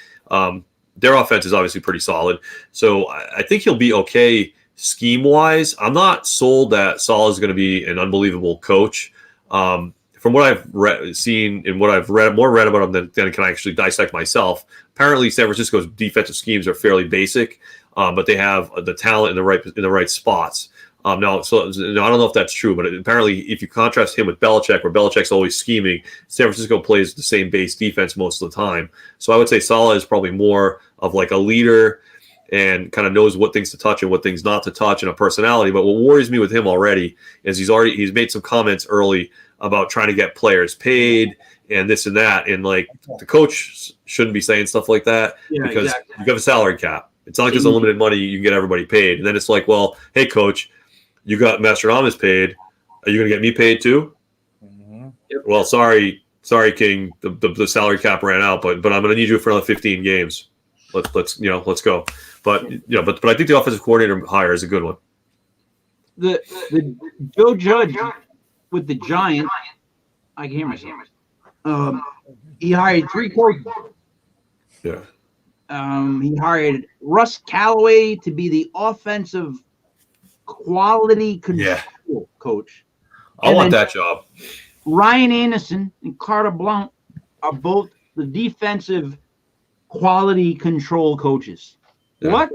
their offense is obviously pretty solid. So I think he'll be okay scheme wise. I'm not sold that Saleh is going to be an unbelievable coach. From what I've seen and what I've read about him than can I actually dissect myself. Apparently, San Francisco's defensive schemes are fairly basic, but they have the talent in the right spots. I don't know if that's true, but apparently, if you contrast him with Belichick, where Belichick's always scheming, San Francisco plays the same base defense most of the time. So I would say Saleh is probably more of like a leader and kind of knows what things to touch and what things not to touch and a personality. But what worries me with him already is he's made some comments early about trying to get players paid and this and that. And like the coach shouldn't be saying stuff like that because you have a salary cap. It's not like there's unlimited money you can get everybody paid. And then it's like, well, hey coach, you got Mastradamus paid. Are you going to get me paid too? Mm-hmm. Well, sorry, King. The salary cap ran out, but I'm going to need you for another 15 games. Let's go. But but I think the offensive coordinator hire is a good one. The Joe Judge with the Giants, I can hear myself. He hired 3 coaches. Yeah. He hired Russ Callaway to be the offensive quality control coach. I want that job. Ryan Anderson and Carter Blount are both the defensive quality control coaches. Yeah.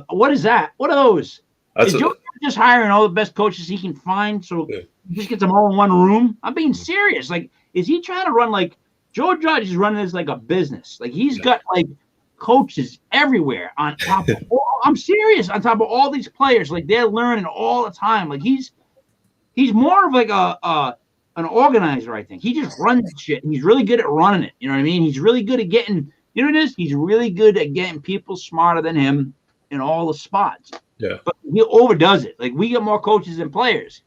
What is that? What are those? Is Joe just hiring all the best coaches he can find so he just gets them all in one room? I'm being serious. Like, is he trying to run like Joe Judge is running this like a business? Like he's got like coaches everywhere on top of I'm serious, on top of all these players. Like they're learning all the time. Like he's more of like an organizer, I think. He just runs shit. And he's really good at running it. You know what I mean? He's really good at getting You know what it is? He's really good at getting people smarter than him in all the spots. Yeah. But he overdoes it. Like, we get more coaches than players.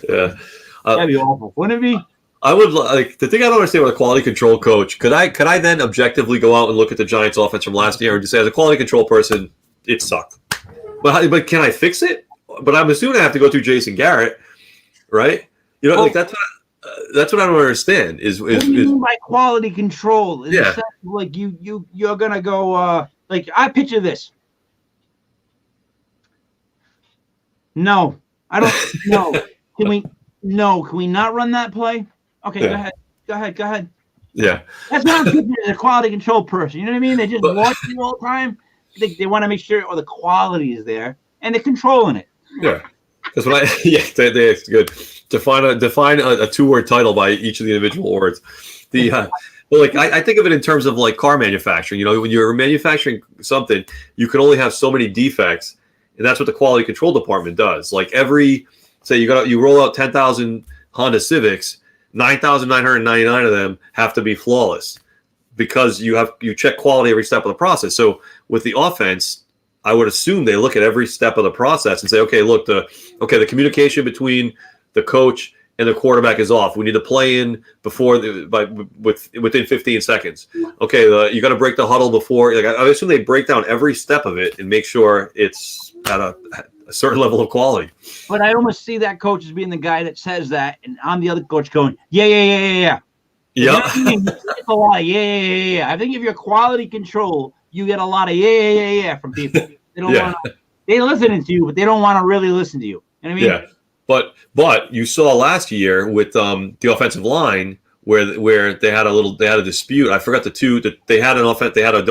Yeah. That'd be awful. Wouldn't it be? I would like the thing I don't understand with a quality control coach. Could I then objectively go out and look at the Giants offense from last year and just say, as a quality control person, it sucked. But can I fix it? But I'm assuming I have to go through Jason Garrett, right? You know, like that's what I don't understand. What do you mean by quality control? In yeah. the sense of, like you're gonna go like I picture this. No, I don't. No, can we? No, can we not run that play? Okay, yeah. Go ahead. Yeah, that's what I'm picturing as a quality control person. You know what I mean? They just watch you all the time. They want to make sure the quality is there and they're controlling it. Yeah, that's what it's good. Define a 2-word title by each of the individual words. I think of it in terms of like car manufacturing. You know, when you're manufacturing something, you can only have so many defects, and that's what the quality control department does. Like you roll out 10,000 Honda Civics, 9,999 of them have to be flawless because you check quality every step of the process. So with the offense, I would assume they look at every step of the process and say, okay, look, the communication between the coach and the quarterback is off. We need to play in within 15 seconds. Okay, you got to break the huddle before. Like, I assume they break down every step of it and make sure it's at a certain level of quality. But I almost see that coach as being the guy that says that, and I'm the other coach going, yeah. Yeah. It's a lot of yeah. I think if you're quality control, you get a lot of yeah from people. They don't want to. They're listening to you, but they don't want to really listen to you. You know what I mean? Yeah. But you saw last year with the offensive line where they had a dispute. I forgot the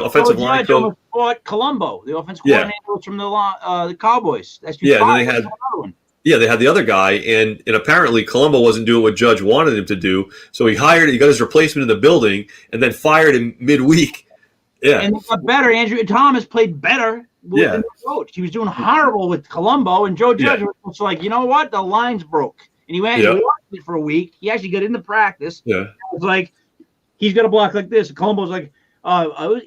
offensive line coach. Fought Colombo, the offensive coordinator was from the Cowboys. That's then they had another one. Yeah, they had the other guy, and apparently Colombo wasn't doing what Judge wanted him to do, so he got his replacement in the building, and then fired him midweek. Yeah, and it got better. Andrew Thomas played better with the new coach. He was doing horrible with Colombo, and Joe Judge was like, you know what? The line's broke. And he went and watched it for a week. He actually got into practice. Yeah. It was like, he's going to block like this. And Colombo was like,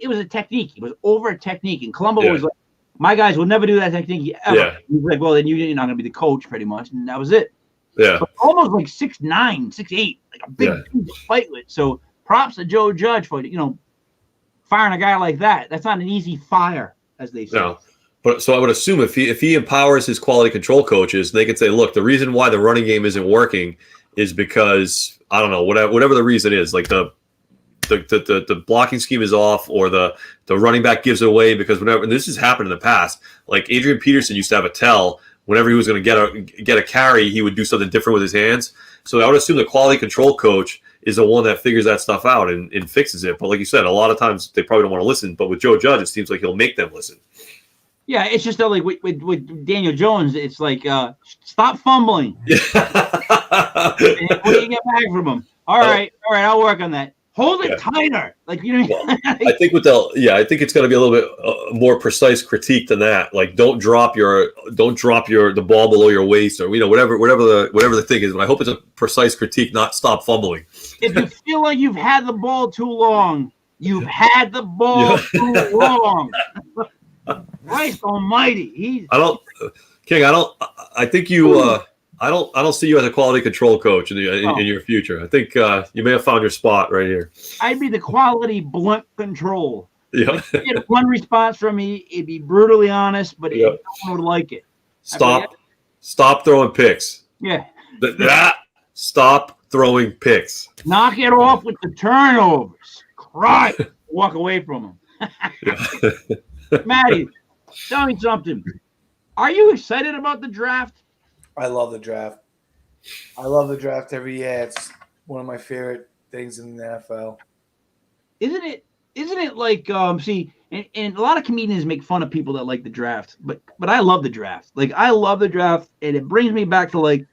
it was a technique. It was over a technique. And Colombo was like, my guys will never do that technique ever. Yeah. He was like, well, then you're not going to be the coach pretty much. And that was it. Yeah. But almost like 6'9", 6'8", like a big dude to fight with. So props to Joe Judge for, firing a guy like that. That's not an easy fire, as they say. No. But so I would assume if he empowers his quality control coaches, they can say, look, the reason why the running game isn't working is because, I don't know, whatever the reason is, like the blocking scheme is off, or the running back gives it away, because whenever, and this has happened in the past, like Adrian Peterson used to have a tell whenever he was going to get a carry, he would do something different with his hands. So I would assume the quality control coach is the one that figures that stuff out and fixes it. But like you said, a lot of times they probably don't want to listen. But with Joe Judge, it seems like he'll make them listen. Yeah, it's just that, like with Daniel Jones, it's like stop fumbling. Yeah. What do you get back from him? All right, I'll work on that. Hold it tighter, like Well, I think I think it's going to be a little bit more precise critique than that. Like, don't drop the ball below your waist, or whatever the thing is. But I hope it's a precise critique, not stop fumbling. If you feel like you've had the ball too long, you've had the ball too long. Christ Almighty! I think you. I don't see you as a quality control coach in your future. I think you may have found your spot right here. I'd be the quality blunt control. Yeah. Like, you get one response from me, it'd be brutally honest, but no one would like it. Stop throwing picks. Yeah. Stop throwing picks. Knock it off with the turnovers. Cry. Walk away from them. Maddie, tell me something. Are you excited about the draft? I love the draft. I love the draft every year. It's one of my favorite things in the NFL. Isn't it like and a lot of comedians make fun of people that like the draft, but I love the draft. Like, I love the draft, and it brings me back to, like,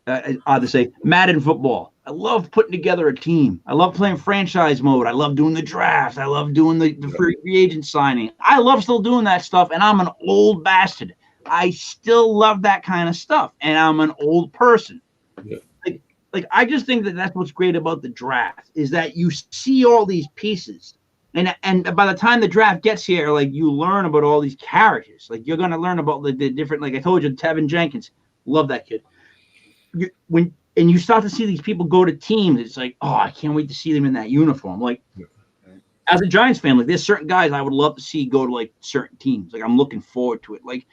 odd to say, Madden football. I love putting together a team. I love playing franchise mode. I love doing the draft. I love doing the free agent signing. I love still doing that stuff, and I'm an old bastard. I still love that kind of stuff, and I'm an old person. Yeah. Like I just think that that's what's great about the draft, is that you see all these pieces, and by the time the draft gets here, like, you learn about all these characters. Like, you're gonna learn about the different. Like I told you, Tevin Jenkins, love that kid. When you start to see these people go to teams, it's like, oh, I can't wait to see them in that uniform. Like, as a Giants fan, like, there's certain guys I would love to see go to, like, certain teams. Like, I'm looking forward to it. Like,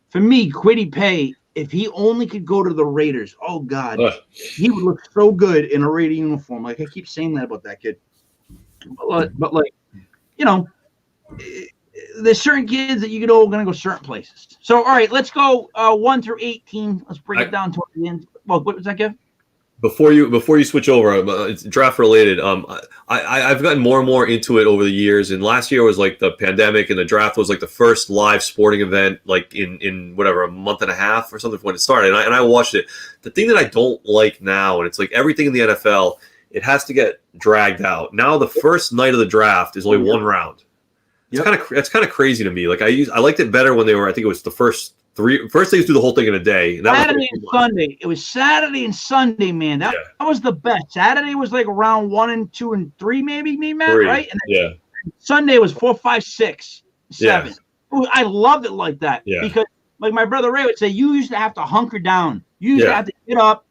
for me, Kwity Paye, if he only could go to the Raiders, oh, God, he would look so good in a Raider uniform. Like, I keep saying that about that kid. But like, there's certain kids that you going to go certain places. So, all right, let's go 1 through 18. Let's bring it down toward the end. Well, what was that, Kev? Before you switch over, it's draft related. I've gotten more and more into it over the years. And last year was like the pandemic, and the draft was like the first live sporting event, like in whatever, a month and a half or something when it started. And I watched it. The thing that I don't like now, and it's like everything in the NFL, it has to get dragged out. Now the first night of the draft is only one round. It's kind of crazy to me. Like, I liked it better when they were. I think it was the first they used to do the whole thing in a day. And Saturday and Sunday. It was Saturday and Sunday, man. That was the best. Saturday was like round 1 and 2 and 3, maybe, Matt, right? And then Sunday was 4, 5, 6, 7. Yeah. I loved it like that because, like my brother Ray would say, you used to have to hunker down. You used to have to get up,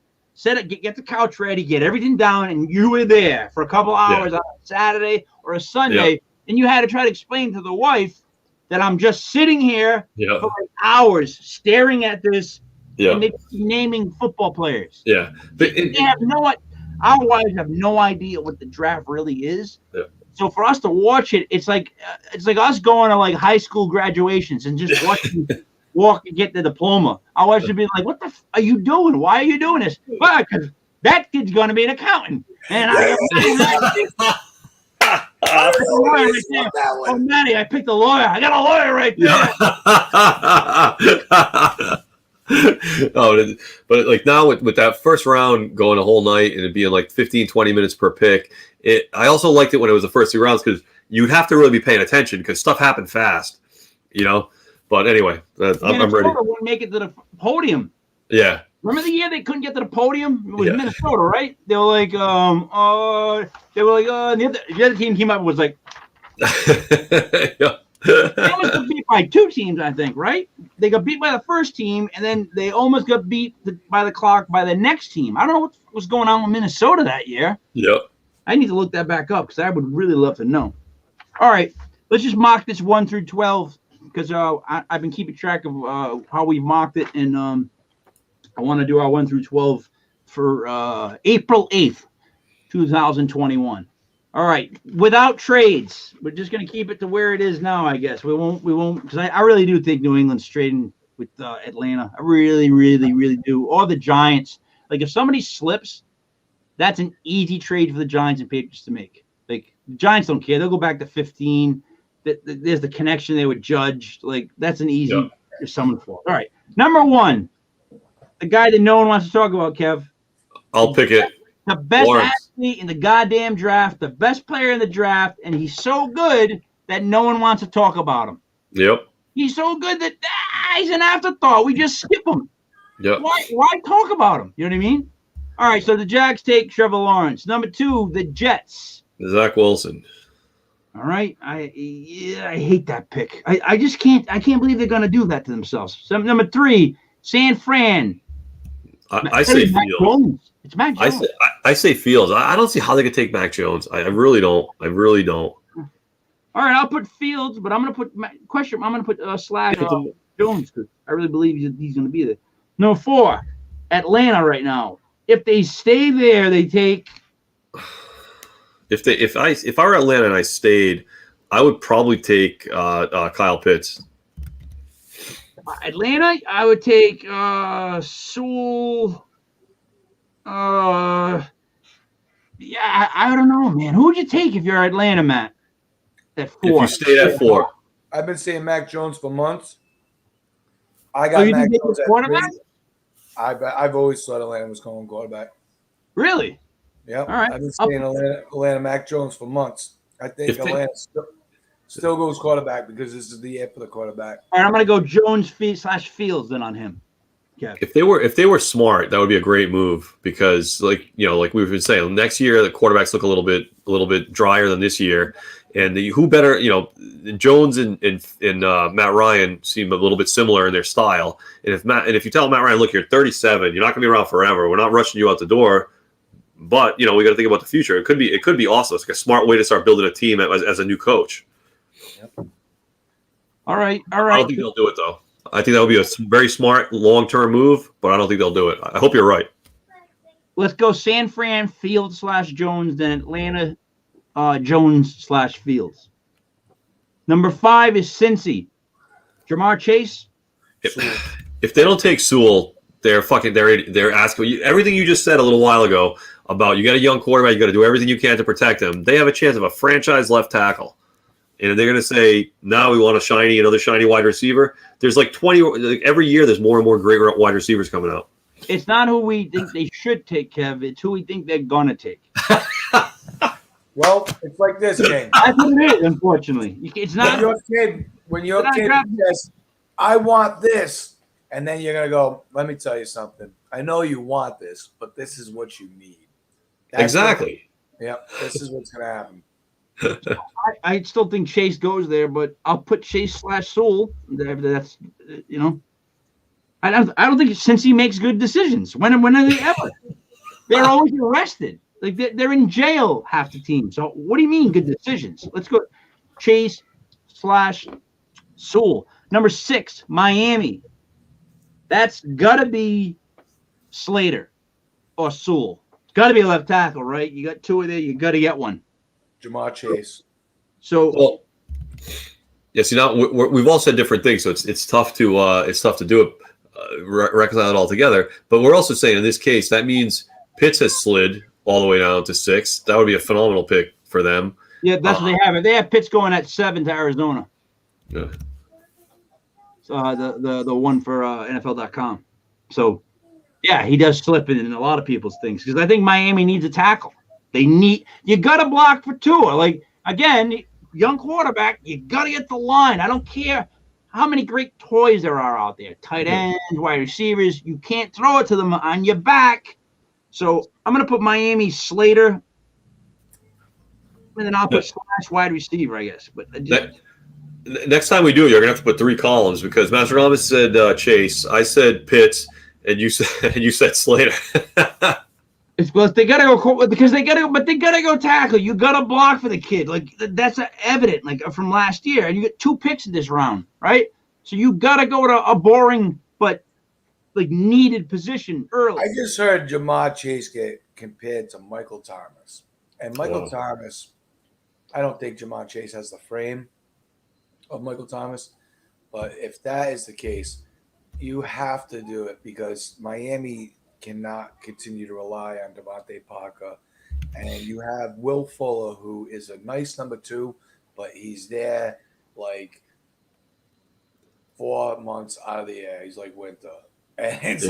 get the couch ready, get everything down, and you were there for a couple hours on a Saturday or a Sunday, and you had to try to explain to the wife that I'm just sitting here for like hours staring at this and they keep naming football players. Yeah. Our wives have no idea what the draft really is. Yeah. So for us to watch it, it's like us going to like high school graduations and just watching walk and get the diploma. Our wives should be like, what the are you doing? Why are you doing this? Well, because that kid's going to be an accountant. And Oh, Matty, I picked a lawyer. I got a lawyer right there. Oh, but like now with that first round going a whole night and it being like 15, 20 minutes per pick, I also liked it when it was the first 2 rounds because you'd have to really be paying attention because stuff happened fast, you know. But anyway, I'm ready. Wouldn't make it to the podium. Yeah. Remember the year they couldn't get to the podium? It was Minnesota, right? They were like, and the other team came up and was like, Yeah. they almost got beat by 2 teams, I think, right? They got beat by the first team, and then they almost got beat by the clock by the next team. I don't know what was going on with Minnesota that year. Yep. I need to look that back up because I would really love to know. All right, let's just mock this 1 through 12 because I've been keeping track of how we mocked it, and I want to do our 1 through 12 for April 8th, 2021. All right, without trades, we're just going to keep it to where it is now, I guess. We won't, because I really do think New England's trading with Atlanta. I really, really, really do. Or the Giants. Like, if somebody slips, that's an easy trade for the Giants and Patriots to make. Like, the Giants don't care. They'll go back to 15. There's the connection there with Judge. Like, that's an easy if someone falls. All right, number 1, the guy that no one wants to talk about, Kev. I'll pick it. The best Lawrence. athlete in the goddamn draft, the best player in the draft, and he's so good that no one wants to talk about him. Yep. He's so good that he's an afterthought. We just skip him. Yep. Why talk about him? You know what I mean? All right, so the Jags take Trevor Lawrence. Number 2, the Jets. Zach Wilson. All right, I hate that pick. I just can't. I can't believe they're going to do that to themselves. So, number 3, San Fran. I say Mac Fields. Jones. It's Mac Jones. I say Fields. I don't see how they could take Mac Jones. I really don't. I really don't. All right, I'll put Fields, but I'm going to put question. I'm going to put slash Jones because I really believe he's going to be there. Number 4, Atlanta right now. If they stay there, they take. If I were Atlanta and I stayed, I would probably take Kyle Pitts. Atlanta, I would take Sewell. I don't know, man. Who would you take if you're Atlanta, Matt? At 4. If you stayed at 4. I've been saying Mac Jones for months. I got Mac Jones at quarterback. I've always thought Atlanta was going quarterback. Really? Yeah. All right. I've been saying Atlanta Mac Jones for months. I think Atlanta still goes quarterback because this is the year for the quarterback. All right, I'm going to go Jones / Fields then on him. Yeah. If they were smart, that would be a great move because, like we've been saying, next year the quarterbacks look a little bit drier than this year, and who better, Jones and Matt Ryan seem a little bit similar in their style. And if you tell Matt Ryan, look, you're 37, you're not going to be around forever. We're not rushing you out the door, but we got to think about the future. It could be awesome. It's like a smart way to start building a team as a new coach. Yep. All right. I don't think they'll do it though. I think that would be a very smart long-term move, but I don't think they'll do it. I hope you're right. Let's go San Fran, Fields / Jones, then Atlanta, Jones / Fields. Number 5 is Cincy. Jamar Chase. If they don't take Sewell, they're asking you everything you just said a little while ago about you got a young quarterback, you got to do everything you can to protect him. They have a chance of a franchise left tackle. And they're going to say, now we want another shiny wide receiver. There's like 20, every year there's more and more great wide receivers coming out. It's not who we think they should take, Kev. It's who we think they're going to take. Well, it's like this, King. That's what it is, unfortunately. It's not. When your kid says, I want this, and then you're going to go, let me tell you something. I know you want this, but this is what you need. Exactly. This is what's going to happen. I still think Chase goes there, but I'll put Chase / Sewell. That's I don't think since he makes good decisions. When are they ever? They're always arrested. Like they're in jail half the team. So what do you mean good decisions? Let's go Chase / Sewell. Number 6, Miami. That's gotta be Slater or Sewell. It's gotta be a left tackle, right? You got 2 of there. You gotta get one. Jamar Chase. So, see now we've all said different things, so it's tough to do it, reconcile it all together. But we're also saying in this case that means Pitts has slid all the way down to 6. That would be a phenomenal pick for them. Yeah, that's what they have. They have Pitts going at 7 to Arizona. Yeah. So the one for NFL.com. So, yeah, he does slip in a lot of people's things because I think Miami needs a tackle. You got to block for Tua. Like, again, young quarterback, you got to get the line. I don't care how many great toys there are out there. Tight ends, wide receivers. You can't throw it to them on your back. So I'm going to put Miami Slater, and then I'll put slash wide receiver, I guess. But next time we do it, you're going to have to put 3 columns because Mastradamus said Chase. I said Pitts. And you said Slater. It's because they gotta go tackle. You gotta block for the kid. Like that's evident. Like from last year, and you get 2 picks in this round, right? So you gotta go to a boring but like needed position early. I just heard Jamar Chase get compared to Michael Thomas, and Michael Thomas. I don't think Jamar Chase has the frame of Michael Thomas, but if that is the case. You have to do it because Miami cannot continue to rely on Devontae Parker. And you have Will Fuller, who is a nice number 2, but he's there like 4 months out of the year. He's like winter. And it's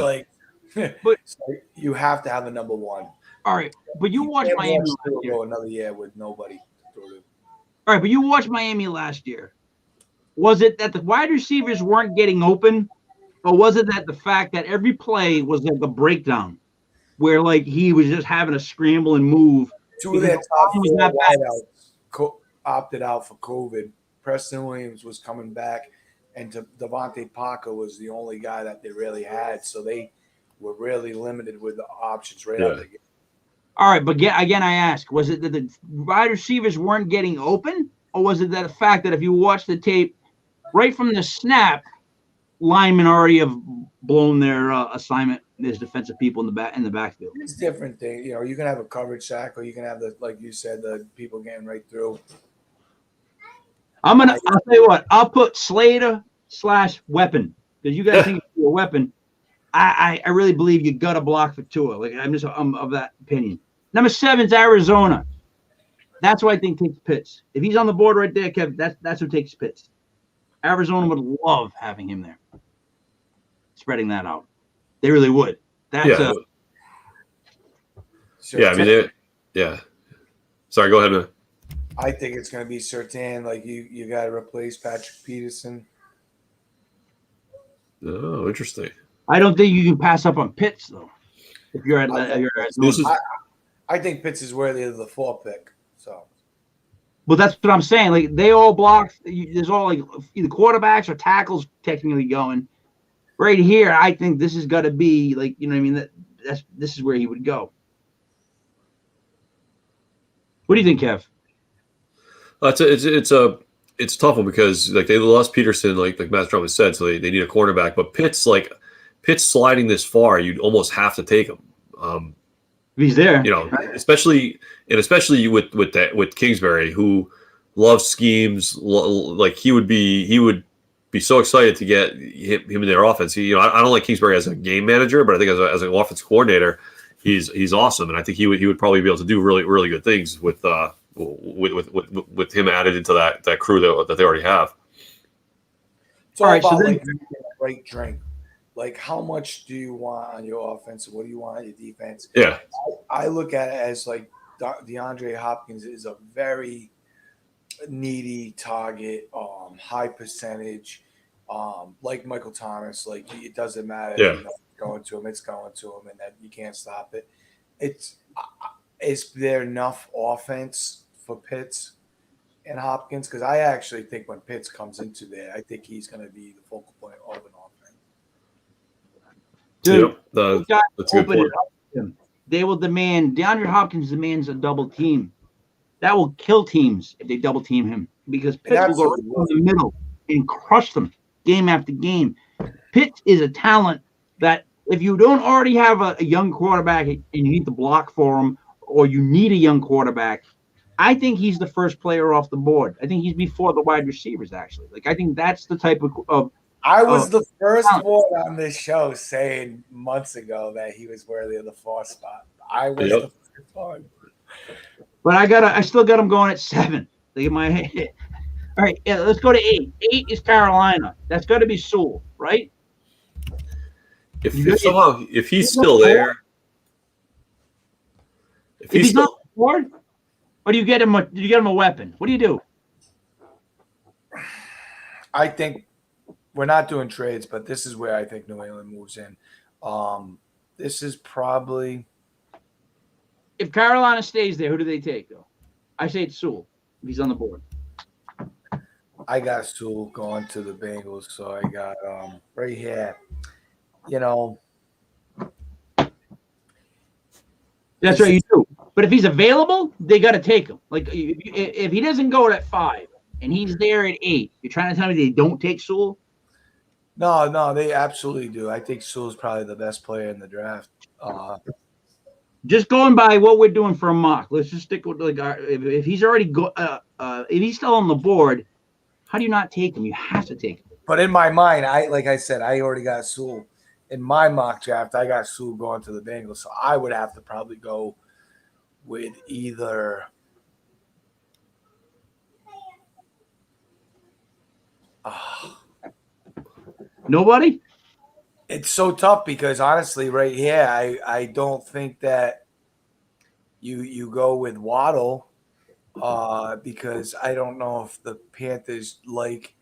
but so you have to have a number 1. All right, but you watched Miami last year. Go another year with nobody. All right, but you watched Miami last year. Was it that the wide receivers weren't getting open? Or was it that the fact that every play was like a breakdown where like he was just having to scramble and move? 2 of their top 4 wideouts opted out for COVID. Preston Williams was coming back, and Devontae Parker was the only guy that they really had. So they were really limited with the options right out of the game. All right, but again, I ask, was it that the wide receivers weren't getting open? Or was it that the fact that if you watch the tape right from the snap, linemen already have blown their assignment. There's defensive people in the backfield. It's different thing. You know, you can have a coverage sack, or you can have like you said, the people getting right through. I'll tell you what. I'll put Slater / weapon because you guys think it's a weapon. I really believe you got to block for Tua. Like I'm of that opinion. Number 7's Arizona. That's what I think takes Pitts. If he's on the board right there, Kev, that's who takes Pitts. Arizona would love having him there. Spreading that out. They really would. That's Sorry, go ahead, man. I think it's going to be Surtain. Like you got to replace Patrick Peterson. Oh, interesting. I don't think you can pass up on Pitts though. If you're at I think Pitts is worthy of the 4th pick. So. Well, that's what I'm saying. Like they all block. There's all like either quarterbacks or tackles technically going. Right here, I think this has got to be like what I mean. This is where he would go. What do you think, Kev? It's a tough one because like they lost Peterson, like Matt Drummond said, so they need a cornerback. But Pitts sliding this far, you'd almost have to take him. He's there, especially with Kingsbury, who loves schemes. Like he would be so excited to get him in their offense. I don't like Kingsbury as a game manager, but I think as an offense coordinator, he's awesome, and I think he would probably be able to do really really good things with him added into that crew that they already have. It's all about the right drink. Like, how much do you want on your offense? What do you want on your defense? Yeah. I look at it as like DeAndre Hopkins is a very needy target, high percentage, like Michael Thomas. Like, it doesn't matter. Yeah. It's going to him, and that you can't stop it. Is there enough offense for Pitts and Hopkins? Because I actually think when Pitts comes into there, I think he's going to be the focal point of an offense. Dude, that's a good point. They will demand. DeAndre Hopkins demands a double team. That will kill teams if they double team him because Pitts will go right in the middle and crush them game after game. Pitts is a talent that if you don't already have a young quarterback and you need to block for him, or you need a young quarterback, I think he's the first player off the board. I think he's before the wide receivers, actually. Like, I think that's the type of I was the first one on this show saying months ago that he was worthy of the 4th spot. I was the first one. But I still got him going at 7. Look at my head. All right, let's go to 8. 8 is Carolina. That's got to be Sewell, right? if he's still there, if he's not on the board, or do you get him a weapon? What do you do? I think we're not doing trades, but this is where I think New England moves in. This is probably if Carolina stays there, who do they take though? I say it's Sewell if he's on the board. I got Sewell going to the Bengals, so I got right here. You know, that's right, you do. But if he's available, they got to take him. Like if he doesn't go at 5 and he's there at 8, you're trying to tell me they don't take Sewell? No, they absolutely do. I think Sewell's probably the best player in the draft. Just going by what we're doing for a mock, let's just stick with if he's already if he's still on the board, how do you not take him? You have to take him. But in my mind, I already got Sewell. In my mock draft, I got Sewell going to the Bengals, so I would have to probably go with either Nobody? It's so tough because honestly, right here, I don't think that you go with Waddle because I don't know if the Panthers like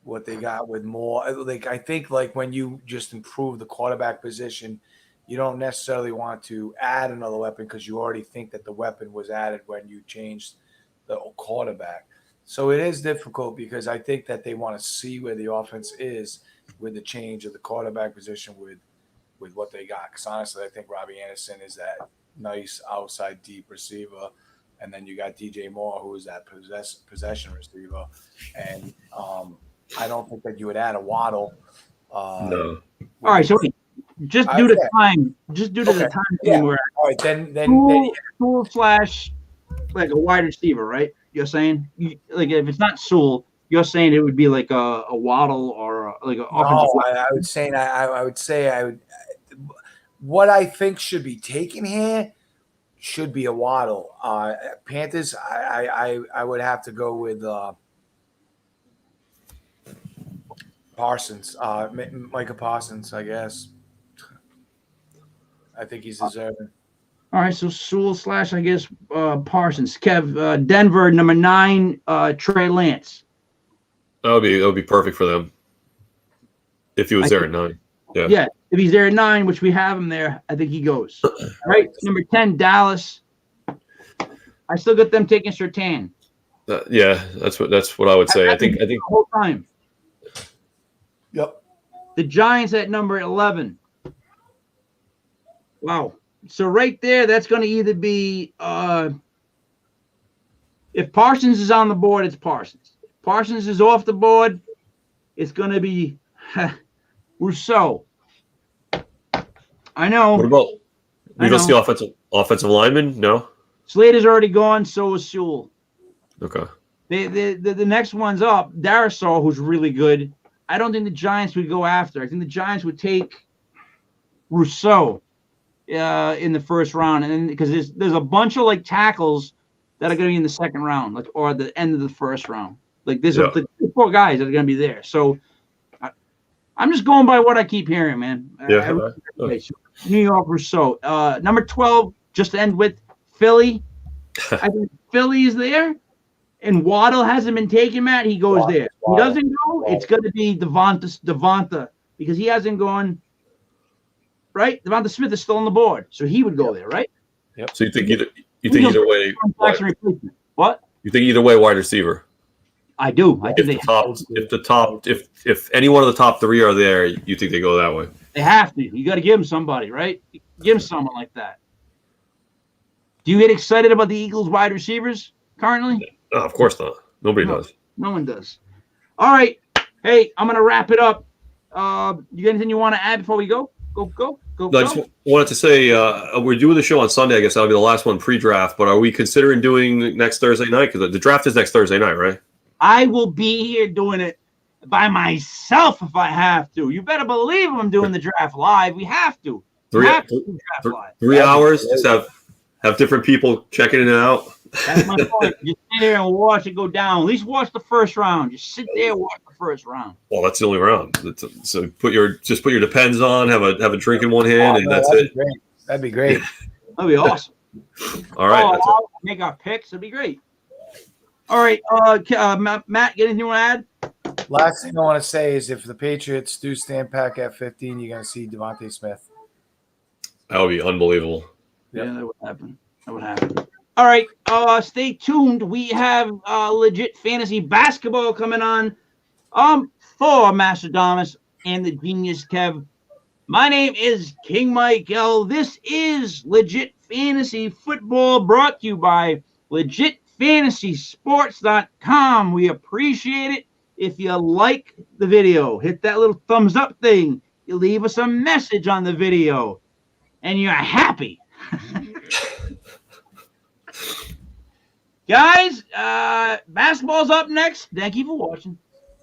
what they got with more. Like I think like when you just improve the quarterback position, you don't necessarily want to add another weapon because you already think that the weapon was added when you changed the quarterback. So it is difficult because I think that they want to see where the offense is with the change of the quarterback position with what they got. Because honestly, I think Robbie Anderson is that nice outside deep receiver. And then you got DJ Moore, who is that possession receiver. And I don't think that you would add a Waddle. No. All right, so just due to time, the time yeah. where all right, then Sewell slash like a wide receiver, right? You're saying like if it's not Sewell, you're saying it would be like a Waddle or like an offensive. No, I would say what I think should be taken here should be a Waddle. Panthers, I would have to go with Parsons, Micah Parsons, I guess. I think he's deserving. All right, so Sewell slash I guess Parsons. Kev, Denver number 9, Trey Lance. That would be perfect for them if he was there at 9. Yeah. Yeah, if he's there at 9, which we have him there, I think he goes. Right, number 10, Dallas. I still got them taking Surtain. Yeah, that's what I would say. I think the whole time. Yep. The Giants at number 11. Wow. So right there, that's going to either be if Parsons is on the board, it's Parsons. If Parsons is off the board, it's going to be Rousseau. I know. What about we don't see offensive lineman? No. Slater's already gone. So is Sewell. Okay. The next one's up. Darisaw, who's really good. I don't think the Giants would go after. I think the Giants would take Rousseau in the first round, and then because there's a bunch of like tackles that are going to be in the second round, like or at the end of the first round. Like there's 4 guys that are going to be there. So I'm just going by what I keep hearing, man. Yeah. New York Rousseau. Number 12, just to end with Philly. I think Philly is there. And Waddle hasn't been taken, Matt. He goes there. He doesn't go, it's going to be Devonta because he hasn't gone. Right? Devonta Smith is still on the board, so he would go there, right? Yep. So you think either way? What? You think either way, wide receiver? I do. I think if any one of the top 3 are there, you think they go that way? They have to. You got to give him somebody, right? Give him someone like that. Do you get excited about the Eagles wide receivers currently? No, of course not. Nobody does. No one does. All right. Hey, I'm going to wrap it up. You got anything you want to add before we go? Go. I just wanted to say we're doing the show on Sunday. I guess that'll be the last one pre-draft. But are we considering doing next Thursday night? Because the draft is next Thursday night, right? I will be here doing it by myself if I have to. You better believe I'm doing the draft live. We have to. 3 hours. Just have different people checking in and out. That's my point. Just sit there and watch it go down. At least watch the first round. Just sit there and watch the first round. Well, that's the only round. So put your Depends on. Have a drink in one hand, and that's it. That'd be great. That'd be awesome. All right. I'll make our picks. It'd be great. All right, Matt, get anything you want to add? Last thing I want to say is if the Patriots do stand back at 15, you're going to see Devontae Smith. That would be unbelievable. Yeah, that would happen. All right, stay tuned. We have legit fantasy basketball coming on for Mastradamus and the Genius Kev. My name is King Mike L. This is Legit Fantasy Football brought to you by LegitFantasySports.com. We appreciate it. If you like the video, hit that little thumbs up thing. You leave us a message on the video, and you're happy. Guys, basketball's up next. Thank you for watching.